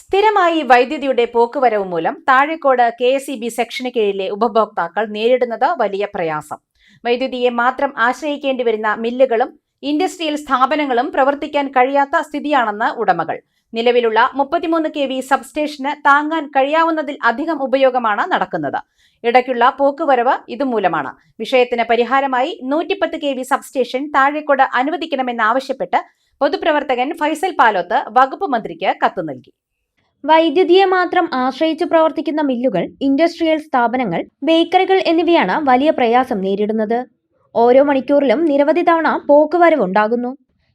സ്ഥിരമായി വൈദ്യുതിയുടെ പോക്കുവരവ് മൂലം താഴേക്കോട് KSEB സെക്ഷന് കീഴിലെ ഉപഭോക്താക്കൾ നേരിടുന്നത് വലിയ പ്രയാസം. വൈദ്യുതിയെ മാത്രം ആശ്രയിക്കേണ്ടി വരുന്ന മില്ലുകളും ഇൻഡസ്ട്രിയൽ സ്ഥാപനങ്ങളും പ്രവർത്തിക്കാൻ കഴിയാത്ത സ്ഥിതിയാണെന്ന് ഉടമകൾ. നിലവിലുള്ള 33 kV സബ്സ്റ്റേഷന് താങ്ങാൻ കഴിയാവുന്നതിൽ അധികം ഉപയോഗമാണ് നടക്കുന്നത്. ഇടയ്ക്കുള്ള പോക്കുവരവ് ഇതുമൂലമാണ്. വിഷയത്തിന് പരിഹാരമായി 110 kV സബ്സ്റ്റേഷൻ താഴേക്കോട് അനുവദിക്കണമെന്നാവശ്യപ്പെട്ട് പൊതുപ്രവർത്തകൻ ഫൈസൽ പാലോത്ത് വകുപ്പ് മന്ത്രിക്ക് കത്ത് നൽകി. വൈദ്യുതിയെ മാത്രം ആശ്രയിച്ച് പ്രവർത്തിക്കുന്ന മില്ലുകൾ, ഇൻഡസ്ട്രിയൽ സ്ഥാപനങ്ങൾ, ബേക്കറികൾ എന്നിവയാണ് വലിയ പ്രയാസം നേരിടുന്നത്. ഓരോ മണിക്കൂറിലും നിരവധി തവണ പോക്കുവരവുണ്ടാകുന്നു.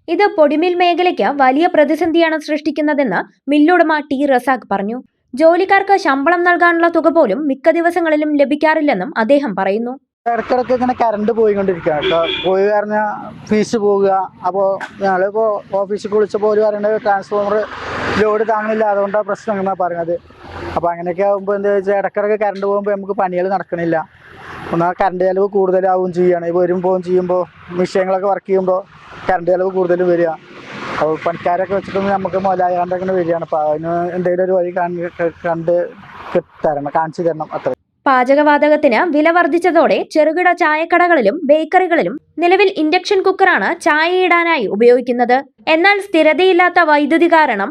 ഇത് പൊടിമിൽ മേഖലയ്ക്ക് വലിയ പ്രതിസന്ധിയാണ് സൃഷ്ടിക്കുന്നതെന്ന് മില്ലുടമ T റസാഖ് പറഞ്ഞു. ജോലിക്കാർക്ക് ശമ്പളം നൽകാനുള്ള തുക പോലും മിക്ക ദിവസങ്ങളിലും ലഭിക്കാറില്ലെന്നും അദ്ദേഹം പറയുന്നു. ഇടയ്ക്കിടയ്ക്ക് ഇങ്ങനെ കറണ്ട് പോയിക്കൊണ്ടിരിക്കുക. പോയി പറഞ്ഞാൽ ഫീസ് പോവുക. അപ്പോൾ ഞങ്ങളിപ്പോൾ ഓഫീസിൽ വിളിച്ചപ്പോൾ ഒരു പറയുന്നത് ട്രാൻസ്ഫോമർ ലോഡ് താങ്ങുന്നില്ല, അതുകൊണ്ടാണ് പ്രശ്നം എന്നാണ് പറയുന്നത്. അപ്പോൾ അങ്ങനെയൊക്കെ ആകുമ്പോൾ എന്താ വെച്ചാൽ ഇടയ്ക്കിടയ്ക്ക് കറണ്ട് പോകുമ്പോൾ നമുക്ക് പണികൾ നടക്കണില്ല. ഒന്നാൽ കറണ്ട് ചെലവ് കൂടുതലാവും ചെയ്യുകയാണ്. വരും പോവും ചെയ്യുമ്പോൾ വിഷയങ്ങളൊക്കെ വർക്ക് ചെയ്യുമ്പോൾ കറണ്ട് ചെലവ് കൂടുതലും വരിക. അപ്പോൾ പണിക്കാരൊക്കെ വെച്ചിട്ടൊന്നും നമുക്ക് മുതലായാണ്ട് അങ്ങനെ വരികയാണ്. അപ്പോൾ അതിന് എന്തെങ്കിലും ഒരു വഴി കണ്ട് കാണിച്ചു തരണം. അത്ര പാചകവാതകത്തിന് വില വർദ്ധിച്ചതോടെ ചെറുകിട ചായക്കടകളിലും ബേക്കറികളിലും നിലവിൽ ഇൻഡക്ഷൻ കുക്കറാണ് ചായയിടാനായി ഉപയോഗിക്കുന്നത്. എന്നാൽ സ്ഥിരതയില്ലാത്ത വൈദ്യുതി കാരണം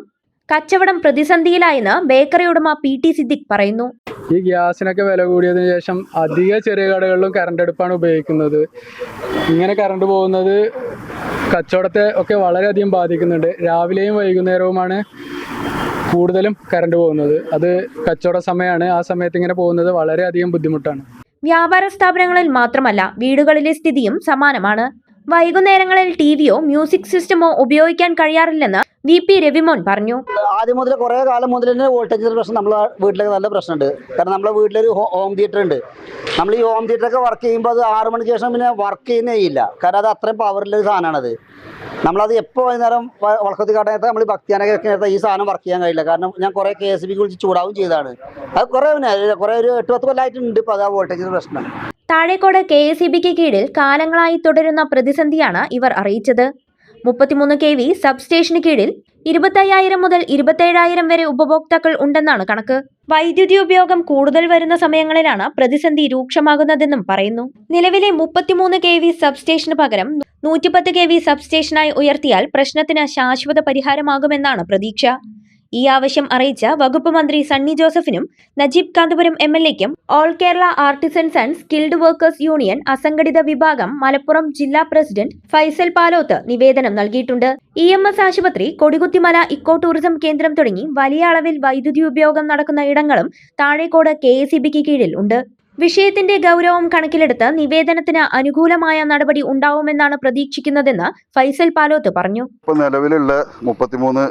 കച്ചവടം പ്രതിസന്ധിയിലായെന്ന് ബേക്കറി ഉടമ PT സിദ്ദിഖ് പറയുന്നു. ഈ ഗ്യാസിനൊക്കെ വില കൂടിയതിനു ശേഷം അധിക ചെറിയ കടകളിലും കറണ്ട് അടുപ്പാണ് ഉപയോഗിക്കുന്നത്. ഇങ്ങനെ കറണ്ട് പോകുന്നത് കച്ചവടത്തെ ഒക്കെ വളരെയധികം ബാധിക്കുന്നുണ്ട്. രാവിലെയും വൈകുന്നേരവുമാണ് കൂടുതലും കറണ്ട് പോകുന്നത്. അത് കച്ചവട സമയമാണ്. ആ സമയത്ത് ഇങ്ങനെ പോകുന്നത് വളരെയധികം ബുദ്ധിമുട്ടാണ്. വ്യാപാര സ്ഥാപനങ്ങളിൽ മാത്രമല്ല, വീടുകളിലെ സ്ഥിതിയും സമാനമാണ്. വൈകുന്നേരങ്ങളിൽ ടിവിയോ മ്യൂസിക് സിസ്റ്റമോ ഉപയോഗിക്കാൻ കഴിയാറില്ലെന്ന് VP രവിമോൻ പറഞ്ഞു. ആദ്യം മുതൽ കുറേ കാലം മുതൽ തന്നെ വോൾട്ടേജിന്റെ പ്രശ്നം നമ്മളെ വീട്ടിലൊക്കെ നല്ല പ്രശ്നമുണ്ട്. കാരണം നമ്മളെ വീട്ടിലൊരു ഹോം തിയേറ്റർ ഉണ്ട്. നമ്മൾ ഈ ഹോം തിയേറ്ററൊക്കെ വർക്ക് ചെയ്യുമ്പോൾ അത് 6 മണിക്ക് ശേഷം പിന്നെ വർക്ക് ചെയ്യുന്നേ ഇല്ല. കാരണം അത് അത്രയും പവറിലൊരു സാധനമാണത്. നമ്മളത് എപ്പോൾ വൈകുന്നേരം വളക്കത്തി കാട്ടനകത്ത് നമ്മൾ ഭക്തിയാനൊക്കെ നേരത്തെ ഈ സാധനം വർക്ക് ചെയ്യാൻ കഴിയില്ല. കാരണം ഞാൻ കുറേ KSEBക്ക് വിളിച്ച് ചൂടാവും ചെയ്തതാണ്. അത് കുറേ ഒരു 8-10 കൊല്ലമായിട്ടുണ്ട്. ഇപ്പോൾ അത് ആ വോൾട്ടേജിന്റെ പ്രശ്നം. താഴേക്കോട് KSEBക്ക് കീഴിൽ കാലങ്ങളായി തുടരുന്ന പ്രതിസന്ധിയാണ് ഇവർ അറിയിച്ചത്. 33 kV സബ്സ്റ്റേഷന് കീഴിൽ 25,000 മുതൽ 27,000 വരെ ഉപഭോക്താക്കൾ ഉണ്ടെന്നാണ് കണക്ക്. വൈദ്യുതി ഉപയോഗം കൂടുതൽ വരുന്ന സമയങ്ങളിലാണ് പ്രതിസന്ധി രൂക്ഷമാകുന്നതെന്നും പറയുന്നു. നിലവിലെ 33 kV സബ്സ്റ്റേഷന് പകരം 110 kV സബ്സ്റ്റേഷനായി ഉയർത്തിയാൽ പ്രശ്നത്തിന് ശാശ്വത പരിഹാരമാകുമെന്നാണ് പ്രതീക്ഷ. ഈ ആവശ്യം അറിയിച്ച വകുപ്പ് മന്ത്രി സണ്ണി ജോസഫിനും നജീബ് കാന്തപുരം MLAയ്ക്കും all Kerala artisans and skilled workers union അസംഘടിത വിഭാഗം മലപ്പുറം ജില്ലാ പ്രസിഡന്റ് ഫൈസൽ പാലോത്ത് നിവേദനം നൽകിയിട്ടുണ്ട്. EMS ആശുപത്രി, കൊടികുത്തിമല ഇക്കോ ടൂറിസം കേന്ദ്രം തുടങ്ങി വലിയ അളവിൽ വൈദ്യുതി ഉപയോഗം നടക്കുന്ന ഇടങ്ങളും താഴേക്കോട് KSEBക്ക് കീഴിൽ ഉണ്ട്. വിഷയത്തിന്റെ ഗൗരവം കണക്കിലെടുത്ത് നിവേദനത്തിന് അനുകൂലമായ നടപടി ഉണ്ടാവുമെന്നാണ് പ്രതീക്ഷിക്കുന്നതെന്ന് ഫൈസൽ പാലോത്ത് പറഞ്ഞു. ഇപ്പോൾ നിലവിലുള്ള 33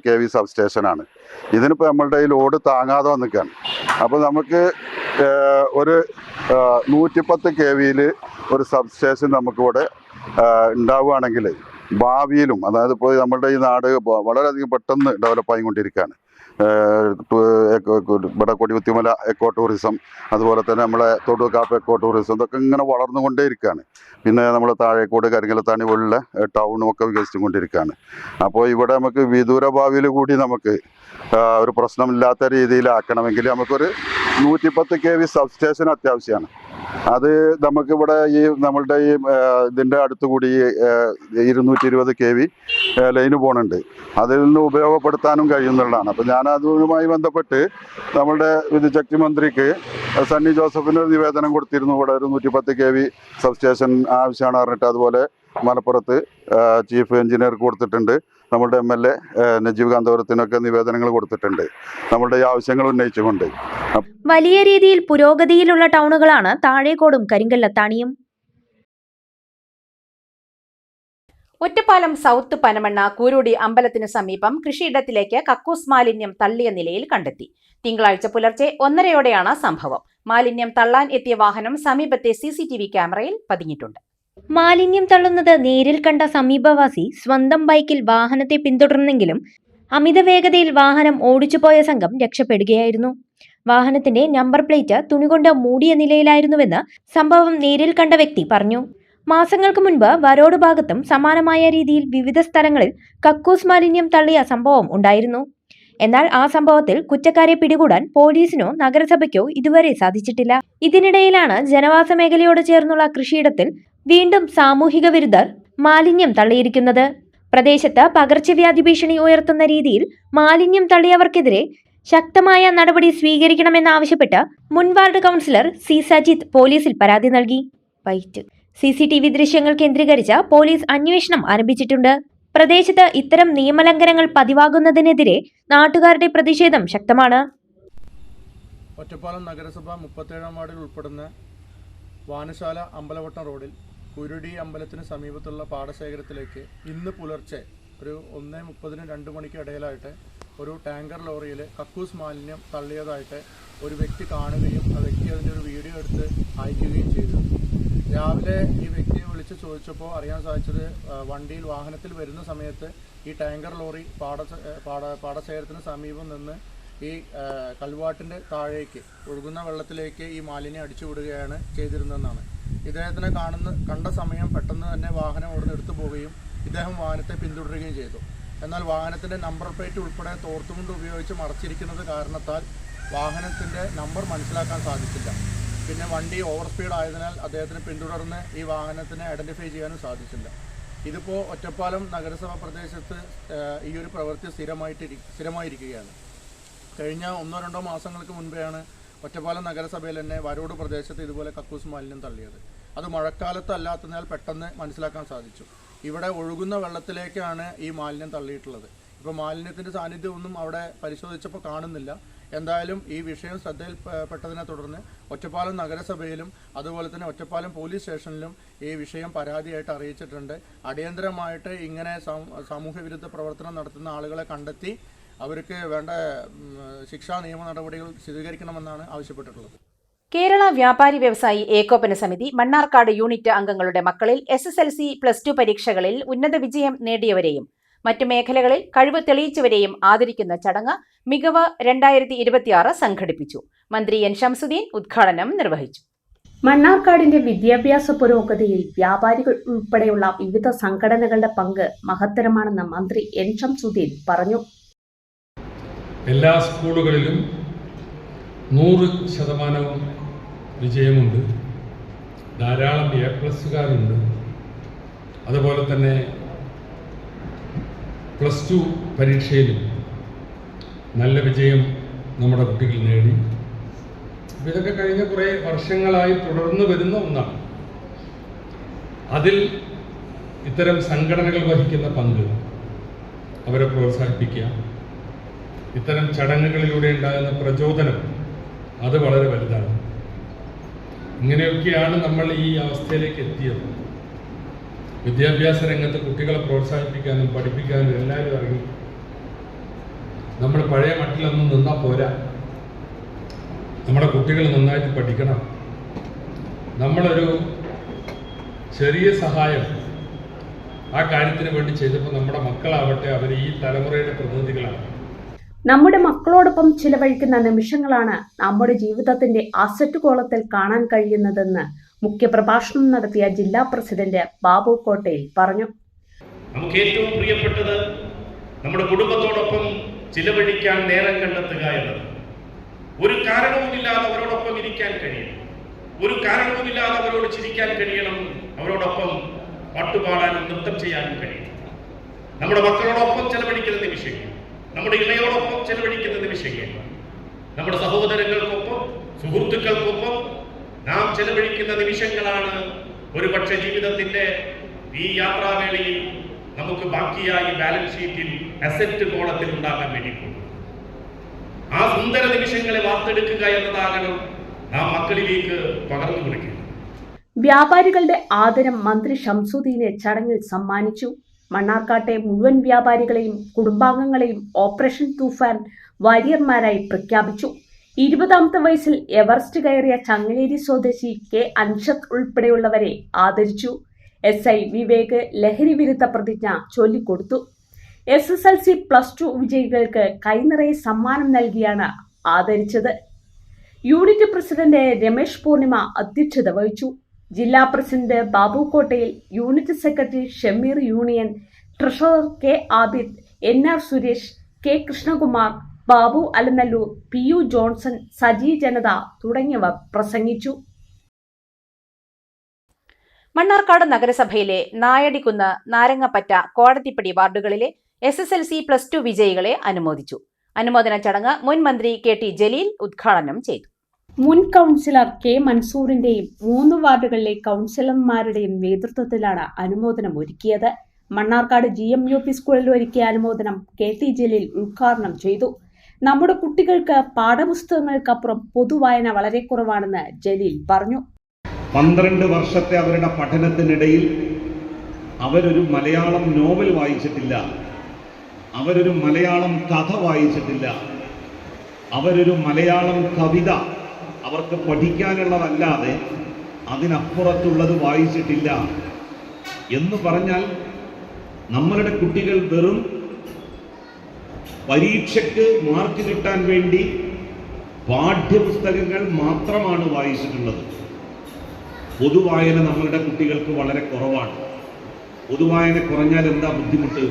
kV സബ്സ്റ്റേഷനാണ്. ഇതിനിപ്പോൾ നമ്മളുടെ ഈ ലോഡ് താങ്ങാതെ വന്നിക്കാണ്. അപ്പോൾ നമുക്ക് ഒരു 110 kVയിൽ ഒരു സബ്സ്റ്റേഷൻ നമുക്കിവിടെ ഉണ്ടാവുകയാണെങ്കിൽ ഭാവിയിലും അതായത് ഇപ്പോൾ നമ്മുടെ ഈ നാട് വളരെയധികം പെട്ടെന്ന് ഡെവലപ്പായിക്കൊണ്ടിരിക്കുകയാണ്. ഇവിടെ കൊടികുത്തിമല എക്കോ ടൂറിസം, അതുപോലെ തന്നെ നമ്മളെ തൊടുകാപ്പ് എക്കോ ടൂറിസം, ഇതൊക്കെ ഇങ്ങനെ വളർന്നുകൊണ്ടേയിരിക്കുകയാണ്. പിന്നെ നമ്മൾ താഴേക്കോട് കരിങ്കലത്താണി പോലുള്ള ടൗണും ഒക്കെ വികസിച്ചുകൊണ്ടിരിക്കുകയാണ്. അപ്പോൾ ഇവിടെ നമുക്ക് വിദൂര ഭാവിയിൽ കൂടി നമുക്ക് ഒരു പ്രശ്നമില്ലാത്ത രീതിയിലാക്കണമെങ്കിൽ നമുക്കൊരു 110 kV സബ്സ്റ്റേഷൻ അത്യാവശ്യമാണ്. അത് നമുക്കിവിടെ ഈ നമ്മളുടെ ഈ ഇതിൻ്റെ അടുത്തുകൂടി 220 kV ലൈന് പോകുന്നുണ്ട്. അതിൽ നിന്ന് ഉപയോഗപ്പെടുത്താനും കഴിയുന്നതാണ്. അപ്പോൾ ഞാൻ അതുമായി ബന്ധപ്പെട്ട് നമ്മളുടെ വിദ്യുച്ഛക്തി മന്ത്രിക്ക് സണ്ണി ജോസഫിന് ഒരു നിവേദനം കൊടുത്തിരുന്നു. ഇവിടെ ഒരു 110 kV സബ്സ്റ്റേഷൻ ആവശ്യമാണ് പറഞ്ഞിട്ട്. അതുപോലെ മലപ്പുറത്ത് ചീഫ് എഞ്ചിനീയർക്ക് കൊടുത്തിട്ടുണ്ട്. നമ്മുടെ MLA നജീബ് കാന്തപുരത്തിനൊക്കെ നിവേദനങ്ങൾ കൊടുത്തിട്ടുണ്ട് നമ്മളുടെ ഈ ആവശ്യങ്ങൾ ഉന്നയിച്ചുകൊണ്ട്. വലിയ രീതിയിൽ പുരോഗതിയിലുള്ള ടൗണുകളാണ് താഴേക്കോടും കരിങ്കല്ലത്താണിയും. ഒറ്റപ്പാലം സൗത്ത് പനമണ്ണ കൂരുടി അമ്പലത്തിനു സമീപം കൃഷിയിടത്തിലേക്ക് കക്കൂസ് മാലിന്യം തള്ളിയ നിലയിൽ കണ്ടെത്തി. തിങ്കളാഴ്ച പുലർച്ചെ 1:30യോടെയാണ് സംഭവം. മാലിന്യം തള്ളാൻ എത്തിയ വാഹനം സമീപത്തെ CCTV ക്യാമറയിൽ പതിഞ്ഞിട്ടുണ്ട്. മാലിന്യം തള്ളുന്നത് നേരിൽ കണ്ട സമീപവാസി സ്വന്തം ബൈക്കിൽ വാഹനത്തെ പിന്തുടർന്നെങ്കിലും അമിത വേഗതയിൽ വാഹനം ഓടിച്ചുപോയ സംഘം രക്ഷപ്പെടുകയായിരുന്നു. വാഹനത്തിന്റെ നമ്പർ പ്ലേറ്റ് തുണികൊണ്ട് മൂടിയ നിലയിലായിരുന്നുവെന്ന് സംഭവം നേരിൽ കണ്ട വ്യക്തി പറഞ്ഞു. മാസങ്ങൾക്ക് മുൻപ് വരോട് ഭാഗത്തും സമാനമായ രീതിയിൽ വിവിധ സ്ഥലങ്ങളിൽ കക്കൂസ് മാലിന്യം തള്ളിയ സംഭവം ഉണ്ടായിരുന്നു. എന്നാൽ ആ സംഭവത്തിൽ കുറ്റക്കാരെ പിടികൂടാൻ പോലീസിനോ നഗരസഭയ്ക്കോ ഇതുവരെ സാധിച്ചിട്ടില്ല. ഇതിനിടയിലാണ് ജനവാസ മേഖലയോട് ചേർന്നുള്ള കൃഷിയിടത്തിൽ വീണ്ടും സാമൂഹിക വിരുദ്ധർ മാലിന്യം തള്ളിയിരിക്കുന്നത്. പ്രദേശത്ത് പകർച്ചവ്യാധി ഭീഷണി ഉയർത്തുന്ന രീതിയിൽ മാലിന്യം തള്ളിയവർക്കെതിരെ ശക്തമായ നടപടി സ്വീകരിക്കണമെന്നാവശ്യപ്പെട്ട് മുൻ വാർഡ് കൗൺസിലർ C. സജിത്ത് പോലീസിൽ പരാതി നൽകി. CCTV ദൃശ്യങ്ങൾ കേന്ദ്രീകരിച്ച് പോലീസ് അന്വേഷണം ആരംഭിച്ചിട്ടുണ്ട്. പ്രദേശത്ത് ഇത്തരം നിയമലംഘനങ്ങൾ പതിവാകുന്നതിനെതിരെ നാട്ടുകാരുടെ പ്രതിഷേധം ശക്തമാണ്. ഒറ്റപ്പാലം നഗരസഭ 37-ാം വാർഡിൽ ഉൾപ്പെടുന്ന വാനശാല അമ്പലവട്ടം റോഡിൽ കുരുടി അമ്പലത്തിന് സമീപത്തുള്ള പാടശേഖരത്തിലേക്ക് ഇന്ന് പുലർച്ചെ ഒരു 1:30-നും 2 മണിക്കും ഇടയിലായിട്ട് ഒരു ടാങ്കർ ലോറിയിൽ കക്കൂസ് മാലിന്യം തള്ളിയതായിട്ട് ഒരു വ്യക്തി കാണുകയും ആ വ്യക്തി അതിൻ്റെ ഒരു വീഡിയോ എടുത്ത് അയക്കുകയും ചെയ്തു. രാവിലെ ഈ വ്യക്തിയെ വിളിച്ച് ചോദിച്ചപ്പോൾ അറിയാൻ സാധിച്ചത് വണ്ടിയിൽ വാഹനത്തിൽ വരുന്ന സമയത്ത് ഈ ടാങ്കർ ലോറി പാടശേഖരത്തിന് സമീപം നിന്ന് ഈ കൽവാട്ടിൻ്റെ താഴേക്ക് ഒഴുകുന്ന വെള്ളത്തിലേക്ക് ഈ മാലിന്യം അടിച്ചുവിടുകയാണ് ചെയ്തിരുന്നതെന്നാണ്. ഇദ്ദേഹത്തിനെ കണ്ട സമയം പെട്ടെന്ന് തന്നെ വാഹനം അവിടുന്ന് എടുത്തു പോവുകയും ഇദ്ദേഹം വാഹനത്തെ പിന്തുടരുകയും ചെയ്തു. എന്നാൽ വാഹനത്തിൻ്റെ നമ്പർ പ്ലേറ്റ് ഉൾപ്പെടെ തോർത്തുമുണ്ട് ഉപയോഗിച്ച് മറച്ചിരിക്കുന്നത് കാരണത്താൽ വാഹനത്തിൻ്റെ നമ്പർ മനസ്സിലാക്കാൻ സാധിച്ചില്ല. പിന്നെ വണ്ടി ഓവർ സ്പീഡ് ആയതിനാൽ അദ്ദേഹത്തിന് പിന്തുടർന്ന് ഈ വാഹനത്തിനെ ഐഡൻറ്റിഫൈ ചെയ്യാനും സാധിച്ചില്ല. ഇതിപ്പോൾ ഒറ്റപ്പാലം നഗരസഭാ പ്രദേശത്ത് ഈ ഒരു പ്രവൃത്തി സ്ഥിരമായിരിക്കുകയാണ്. കഴിഞ്ഞ 1-2 മാസങ്ങൾക്ക് മുൻപെയാണ് ഒറ്റപ്പാലം നഗരസഭയിൽ തന്നെ വരോട് പ്രദേശത്ത് ഇതുപോലെ കക്കൂസ് മാലിന്യം തള്ളിയത്. അത് മഴക്കാലത്തല്ലാത്തതിനാൽ പെട്ടെന്ന് മനസ്സിലാക്കാൻ സാധിച്ചു. ഇവിടെ ഒഴുകുന്ന വെള്ളത്തിലേക്കാണ് ഈ മാലിന്യം തള്ളിയിട്ടുള്ളത്. ഇപ്പോൾ മാലിന്യത്തിൻ്റെ സാന്നിധ്യമൊന്നും അവിടെ പരിശോധിച്ചപ്പോൾ കാണുന്നില്ല. എന്തായാലും ഈ വിഷയം ശ്രദ്ധയിൽപ്പെട്ടതിനെ തുടർന്ന് ഒറ്റപ്പാലം നഗരസഭയിലും അതുപോലെ തന്നെ ഒറ്റപ്പാലം പോലീസ് സ്റ്റേഷനിലും ഈ വിഷയം പരാതിയായിട്ട് അറിയിച്ചിട്ടുണ്ട്. അടിയന്തരമായിട്ട് ഇങ്ങനെ സാമൂഹ്യവിരുദ്ധ പ്രവർത്തനം നടത്തുന്ന ആളുകളെ കണ്ടെത്തി അവർക്ക് വേണ്ട ശിക്ഷാ നിയമ നടപടികൾ സ്വീകരിക്കണമെന്നാണ് ആവശ്യപ്പെട്ടിട്ടുള്ളത്. കേരള വ്യാപാരി വ്യവസായി ഏകോപന സമിതി മണ്ണാർക്കാട് യൂണിറ്റ് അംഗങ്ങളുടെ മക്കളിൽ SSLC, +2 പരീക്ഷകളിൽ ഉന്നത വിജയം നേടിയവരെയും മറ്റു മേഖലകളിൽ കഴിവ് തെളിയിച്ചവരെയും ആദരിക്കുന്ന ചടങ്ങ് മികവ് 2026 സംഘടിപ്പിച്ചു. മന്ത്രി N. ഷംസുദ്ദീൻ ഉദ്ഘാടനം നിർവഹിച്ചു. മണ്ണാർക്കാടിന്റെ വിദ്യാഭ്യാസ പുരോഗതിയിൽ വ്യാപാരികൾ ഉൾപ്പെടെയുള്ള വിവിധ സംഘടനകളുടെ പങ്ക് മഹത്തരമാണെന്ന് മന്ത്രി N. ഷംസുദ്ദീൻ പറഞ്ഞു. എല്ലാ സ്കൂളുകളിലും 100% വിജയമുണ്ട്. ധാരാളം A+കാരുണ്ട്. അതുപോലെ തന്നെ +2 പരീക്ഷയിലും നല്ല വിജയം നമ്മുടെ കുട്ടികൾ നേടി. ഇതൊക്കെ കഴിഞ്ഞ കുറേ വർഷങ്ങളായി തുടർന്നു വരുന്ന ഒന്നാണ്. അതിൽ ഇത്തരം സംഘടനകൾ വഹിക്കുന്ന പങ്ക്, അവരെ പ്രോത്സാഹിപ്പിക്കുക, ഇത്തരം ചടങ്ങുകളിലൂടെ ഉണ്ടാകുന്ന പ്രചോദനം, അത് വളരെ വലുതാണ്. ഇങ്ങനെയൊക്കെയാണ് നമ്മൾ ഈ അവസ്ഥയിലേക്ക് എത്തിയത്. വിദ്യാഭ്യാസ രംഗത്ത് കുട്ടികളെ പ്രോത്സാഹിപ്പിക്കാനും പഠിപ്പിക്കാനും എല്ലാവരും ഇറങ്ങി. നമ്മൾ പഴയ മട്ടിലൊന്നും നിന്നാൽ പോരാ. നമ്മുടെ കുട്ടികൾ നന്നായിട്ട് പഠിക്കണം. നമ്മളൊരു ചെറിയ സഹായം ആ കാര്യത്തിന് വേണ്ടി ചെയ്തപ്പോൾ നമ്മുടെ മക്കളാവട്ടെ അവർ ഈ തലമുറയുടെ പ്രതിനിധികളാണ്. നമ്മുടെ മക്കളോടൊപ്പം ചിലവഴിക്കുന്ന നിമിഷങ്ങളാണ് നമ്മുടെ ജീവിതത്തിന്റെ അസറ്റ് കോളത്തിൽ കാണാൻ കഴിയുന്നതെന്ന് മുഖ്യപ്രഭാഷണം നടത്തിയ ജില്ലാ പ്രസിഡന്റ് ബാബു കോട്ടയിൽ പറഞ്ഞു. നമുക്ക് ഏറ്റവും പ്രിയപ്പെട്ടത് നമ്മുടെ കുടുംബത്തോടൊപ്പം ചിലവഴിക്കാൻ നേരം കണ്ടെത്തുക എന്നത്. ഒരു കാരണവുമില്ലാതെ അവരോടൊപ്പം ഇരിക്കാൻ കഴിയണം, ഒരു കാരണവുമില്ലാതെ അവരോട് ചിരിക്കാൻ കഴിയണം, അവരോടൊപ്പം പാട്ടുപാടാനും നൃത്തം ചെയ്യാനും കഴിയണം. നമ്മുടെ മക്കളോടൊപ്പം ചെലവഴിക്കുന്ന നിമിഷങ്ങൾ, നമ്മുടെ ഇണയോടൊപ്പം ചെലവഴിക്കുന്ന നിമിഷങ്ങൾ, നമ്മുടെ സഹോദരങ്ങൾക്കൊപ്പം സുഹൃത്തുക്കൾക്കൊപ്പം നാം ചെലവഴിക്കുന്ന നിമിഷങ്ങളാണ് ഒരുപക്ഷെ ജീവിതത്തിന്റെ ഈ യാത്രാവേളയിൽ നമുക്ക് ബാക്കിയായി ബാലൻസ് ഷീറ്റിൽ അസറ്റ് കോളത്തിൽ ഉണ്ടാകാൻ വേണ്ടിയിട്ടുള്ളത്. ആ സുന്ദര നിമിഷങ്ങളെ വാർത്തെടുക്കുക എന്നതാകണം നാം മക്കളിലേക്ക് പകർന്നു കൊടുക്കുക. വ്യാപാരികളുടെ ആദരം മന്ത്രി ഷംസുദ്ദീനെ ചടങ്ങിൽ സമ്മാനിച്ചു. മണ്ണാർക്കാട്ടെ മുഴുവൻ വ്യാപാരികളെയും കുടുംബാംഗങ്ങളെയും ഓപ്പറേഷൻ തൂഫാൻ വാരിയർമാരായി പ്രഖ്യാപിച്ചു. 20ാമത്തെ വയസ്സിൽ എവറസ്റ്റ് കയറിയ ചങ്ങലേരി സ്വദേശി കെ അൻഷത്ത് ഉൾപ്പെടെയുള്ളവരെ ആദരിച്ചു. SI വിവേക് ലഹരി വിരുദ്ധ പ്രതിജ്ഞ ചൊല്ലിക്കൊടുത്തു. SSLC +2 വിജയികൾക്ക് കൈനിറയെ സമ്മാനം നൽകിയാണ് ആദരിച്ചത്. യൂണിറ്റ് പ്രസിഡന്റ് രമേശ് പൂർണിമ അധ്യക്ഷത വഹിച്ചു. ജില്ലാ president Babu Kottayil, unit secretary Shameer union, treasurer K Abid, NR Suresh, K Krishnakumar, Babu Alanallur, PU Johnson, Saji Janatha തുടങ്ങിയവർ പ്രസംഗിച്ചു. മണ്ണാർക്കാട് നഗരസഭയിലെ നായടിക്കുന്ന്, നാരങ്ങപ്പറ്റ, കോടതിപ്പടി വാർഡുകളിലെ SSLC +2 വിജയികളെ അനുമോദിച്ചു. അനുമോദന ചടങ്ങ് മുൻ മന്ത്രി KT ജലീൽ ഉദ്ഘാടനം ചെയ്തു. മുൻ കൗൺസിലർ K മൻസൂറിന്റെയും 3 വാർഡുകളിലെ കൗൺസിലർമാരുടെയും നേതൃത്വത്തിലാണ് അനുമോദനം ഒരുക്കിയത്. മണ്ണാർക്കാട് GMUP സ്കൂളിൽ ഒരുക്കിയ അനുമോദനം KT ജലീൽ ഉദ്ഘാടനം ചെയ്തു. നമ്മുടെ കുട്ടികൾക്ക് പാഠപുസ്തകങ്ങൾക്കപ്പുറം പൊതുവായന വളരെ കുറവാണെന്ന് ജലീൽ പറഞ്ഞു. 12 വർഷത്തെ അവരുടെ പഠനത്തിനിടയിൽ അവരൊരു മലയാളം നോവൽ വായിച്ചിട്ടില്ല, അവരൊരു മലയാളം കഥ വായിച്ചിട്ടില്ല, അവരൊരു മലയാളം കവിത അവർക്ക് പഠിക്കാനുള്ളതല്ലാതെ അതിനപ്പുറത്തുള്ളത് വായിച്ചിട്ടില്ല എന്ന് പറഞ്ഞാൽ നമ്മളുടെ കുട്ടികൾ വെറും പരീക്ഷയ്ക്ക് മാർക്ക് കിട്ടാൻ വേണ്ടി പാഠ്യപുസ്തകങ്ങൾ മാത്രമാണ് വായിച്ചിട്ടുള്ളത്. പൊതുവായന നമ്മളുടെ കുട്ടികൾക്ക് വളരെ കുറവാണ്. പൊതുവായന കുറഞ്ഞാൽ എന്താ ബുദ്ധിമുട്ട്?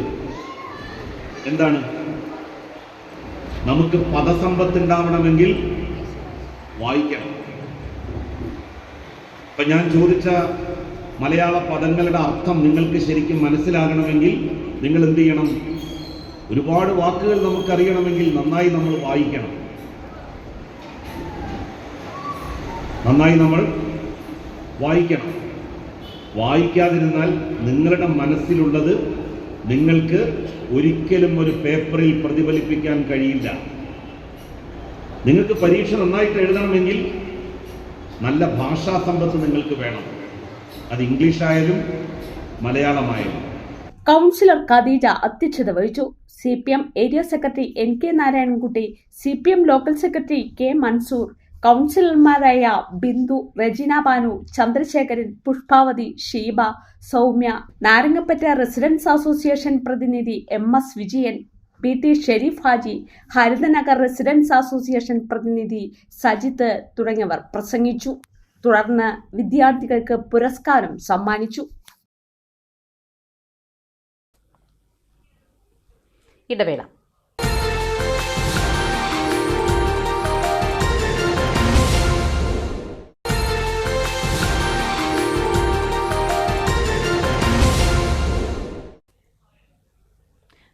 എന്താണ്? നമുക്ക് പദസമ്പത്ത് ഉണ്ടാവണമെങ്കിൽ വായിക്കണം. ഇപ്പം ഞാൻ ചോദിച്ച മലയാള പദങ്ങളുടെ അർത്ഥം നിങ്ങൾക്ക് ശരിക്കും മനസ്സിലാകണമെങ്കിൽ നിങ്ങൾ എന്ത് ചെയ്യണം? ഒരുപാട് വാക്കുകൾ നമുക്കറിയണമെങ്കിൽ നന്നായി നമ്മൾ വായിക്കണം. നന്നായി നമ്മൾ വായിക്കണം. വായിക്കാതിരുന്നാൽ നിങ്ങളുടെ മനസ്സിലുള്ളത് നിങ്ങൾക്ക് ഒരിക്കലും ഒരു പേപ്പറിൽ പ്രതിഫലിപ്പിക്കാൻ കഴിയില്ല. നിങ്ങൾക്ക് പരീക്ഷ നന്നായിട്ട് എഴുതണമെങ്കിൽ നല്ല ഭാഷാ സമ്പത്ത് നിങ്ങൾക്ക് വേണം. അത് ഇംഗ്ലീഷായാലും മലയാളമായാലും. കൗൺസിലർ ഖദീജ അധ്യക്ഷത വഹിച്ചു. CPM area secretary NK Narayanankutty, CPM local secretary K Mansoor, കൗൺസിലർമാരായ ബിന്ദു, റെജിന ബാനു, ചന്ദ്രശേഖരൻ, പുഷ്പാവതി, ഷീബ, സൗമ്യ, നാരങ്ങപ്പറ്റ റെസിഡൻസ് അസോസിയേഷൻ പ്രതിനിധി MS Vijayan, PT Shareef Haji, Harithanagar residents association പ്രതിനിധി സജിത്ത് തുടങ്ങിയവർ പ്രസംഗിച്ചു. തുടർന്ന് വിദ്യാർത്ഥികൾക്ക് പുരസ്കാരം സമ്മാനിച്ചു. ഇടവേള.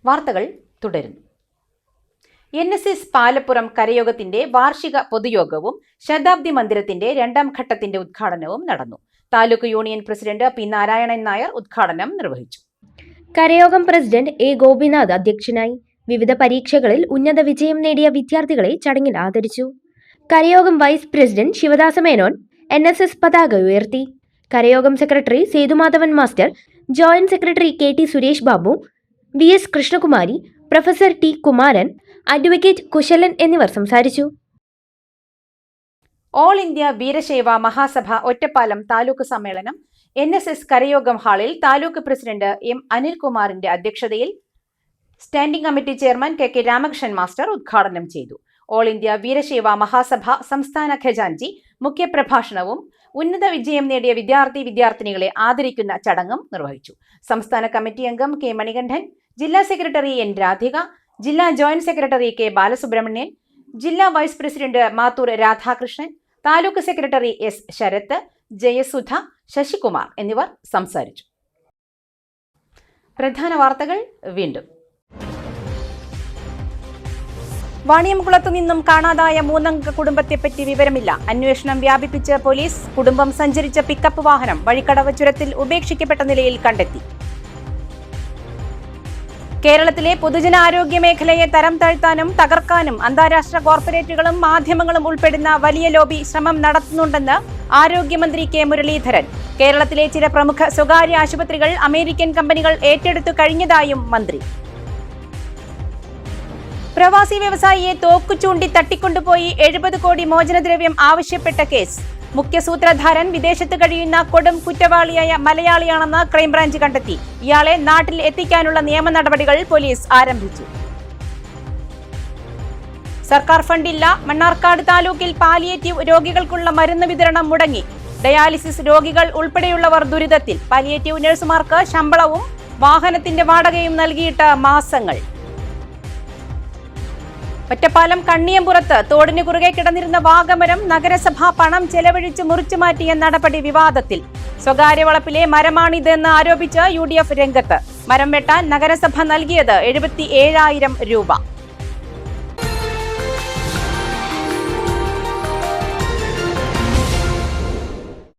വാർത്തകൾ തുടരുന്നു. NSS പാലപ്പുറം കരയോഗത്തിന്റെ വാർഷിക പൊതുയോഗവും ശതാബ്ദി മന്ദിരത്തിന്റെ 2ാം ഘട്ടത്തിന്റെ ഉദ്ഘാടനവും നടന്നു. Taluk union president P Narayanan Nair ഉദ്ഘാടനം നിർവഹിച്ചു. കരയോഗം പ്രസിഡന്റ് A ഗോപിനാഥ് അധ്യക്ഷനായി. വിവിധ പരീക്ഷകളിൽ ഉന്നത വിജയം നേടിയ വിദ്യാർത്ഥികളെ ചടങ്ങിൽ ആദരിച്ചു. Karayogam vice president Shivadasa Menon NSS പതാക ഉയർത്തി. Karayogam secretary Sethumadhavan master, joint secretary KT Suresh Babu, VS Krishnakumari, professor T Kumaran, advocate Kushalan എന്നിവർ സംസാരിച്ചു. ഓൾ ഇന്ത്യ വീരശൈവ മഹാസഭ ഒറ്റപ്പാലം താലൂക്ക് സമ്മേളനം NSS കരയോഗം ഹാളിൽ താലൂക്ക് പ്രസിഡന്റ് M. അനിൽകുമാറിന്റെ അധ്യക്ഷതയിൽ standing committee chairman KK Ramakrishnan master ഉദ്ഘാടനം ചെയ്തു. ഓൾ ഇന്ത്യ വീരശൈവ മഹാസഭ സംസ്ഥാന ഖജാൻജി മുഖ്യപ്രഭാഷണവും ഉന്നത വിജയം നേടിയ വിദ്യാർത്ഥിനികളെ ആദരിക്കുന്ന ചടങ്ങും നിർവഹിച്ചു. സംസ്ഥാന കമ്മിറ്റി അംഗം K. മണികണ്ഠൻ, ജില്ലാ സെക്രട്ടറി N. രാധിക, ജില്ലാ ജോയിന്റ് സെക്രട്ടറി K. ബാലസുബ്രഹ്മണ്യൻ, ജില്ലാ vice president Mathur Radhakrishnan, taluk secretary S. Sarath, Jayasudha, Sasikumar എന്നിവർ സംസാരിച്ചു. പ്രധാന വാർത്തകൾ വീണ്ടും. വാണിയംകുളത്തു നിന്നും കാണാതായ 3 അംഗ കുടുംബത്തെപ്പറ്റി വിവരമില്ല. അന്വേഷണം വ്യാപിപ്പിച്ച് പോലീസ്. കുടുംബം സഞ്ചരിച്ച പിക്കപ്പ് വാഹനം വഴിക്കടവ് ചുരത്തിൽ ഉപേക്ഷിക്കപ്പെട്ട നിലയിൽ കണ്ടെത്തി. കേരളത്തിലെ പൊതുജനാരോഗ്യ മേഖലയെ തരം താഴ്ത്താനും തകർക്കാനും അന്താരാഷ്ട്ര കോർപ്പറേറ്റുകളും മാധ്യമങ്ങളും ഉൾപ്പെടുന്ന വലിയ ലോബി ശ്രമം നടത്തുന്നുണ്ടെന്ന് ആരോഗ്യമന്ത്രി K. മുരളീധരൻ. കേരളത്തിലെ ചില പ്രമുഖ സ്വകാര്യ ആശുപത്രികൾ അമേരിക്കൻ കമ്പനികൾ ഏറ്റെടുത്തു കഴിഞ്ഞതായും മന്ത്രി. പ്രവാസി വ്യവസായിയെ തോക്കു ചൂണ്ടി തട്ടിക്കൊണ്ടുപോയി 70 കോടി മോചനദ്രവ്യം ആവശ്യപ്പെട്ട കേസ്. മുഖ്യസൂത്രധാരൻ വിദേശത്ത് കഴിയുന്ന കൊടും കുറ്റവാളിയായ മലയാളിയാണെന്ന് ക്രൈംബ്രാഞ്ച് കണ്ടെത്തി. ഇയാളെ നാട്ടിൽ എത്തിക്കാനുള്ള നിയമ നടപടികൾ പോലീസ് ആരംഭിച്ചു. സർക്കാർ ഫണ്ടില്ല. മണ്ണാർക്കാട് താലൂക്കിൽ പാലിയേറ്റീവ് രോഗികൾക്കുള്ള മരുന്ന് വിതരണം മുടങ്ങി. ഡയാലിസിസ് രോഗികൾ ഉൾപ്പെടെയുള്ളവർ ദുരിതത്തിൽ. പാലിയേറ്റീവ് നഴ്സുമാർക്ക് ശമ്പളവും വാഹനത്തിന്റെ വാടകയും നൽകിയിട്ട് മാസങ്ങൾ. ഒറ്റപ്പാലം കണ്ണിയമ്പുറത്ത് തോടിന് കുറുകെ കിടന്നിരുന്ന വാഗമരം നഗരസഭ പണം ചെലവഴിച്ച് മുറിച്ചുമാറ്റിയ നടപടി വിവാദത്തിൽ. സ്വകാര്യ വളപ്പിലെ മരമാണിതെന്ന് ആരോപിച്ച് UDF രംഗത്ത്. മരം വെട്ടാൻ നഗരസഭ നൽകിയത് 77,000 രൂപ.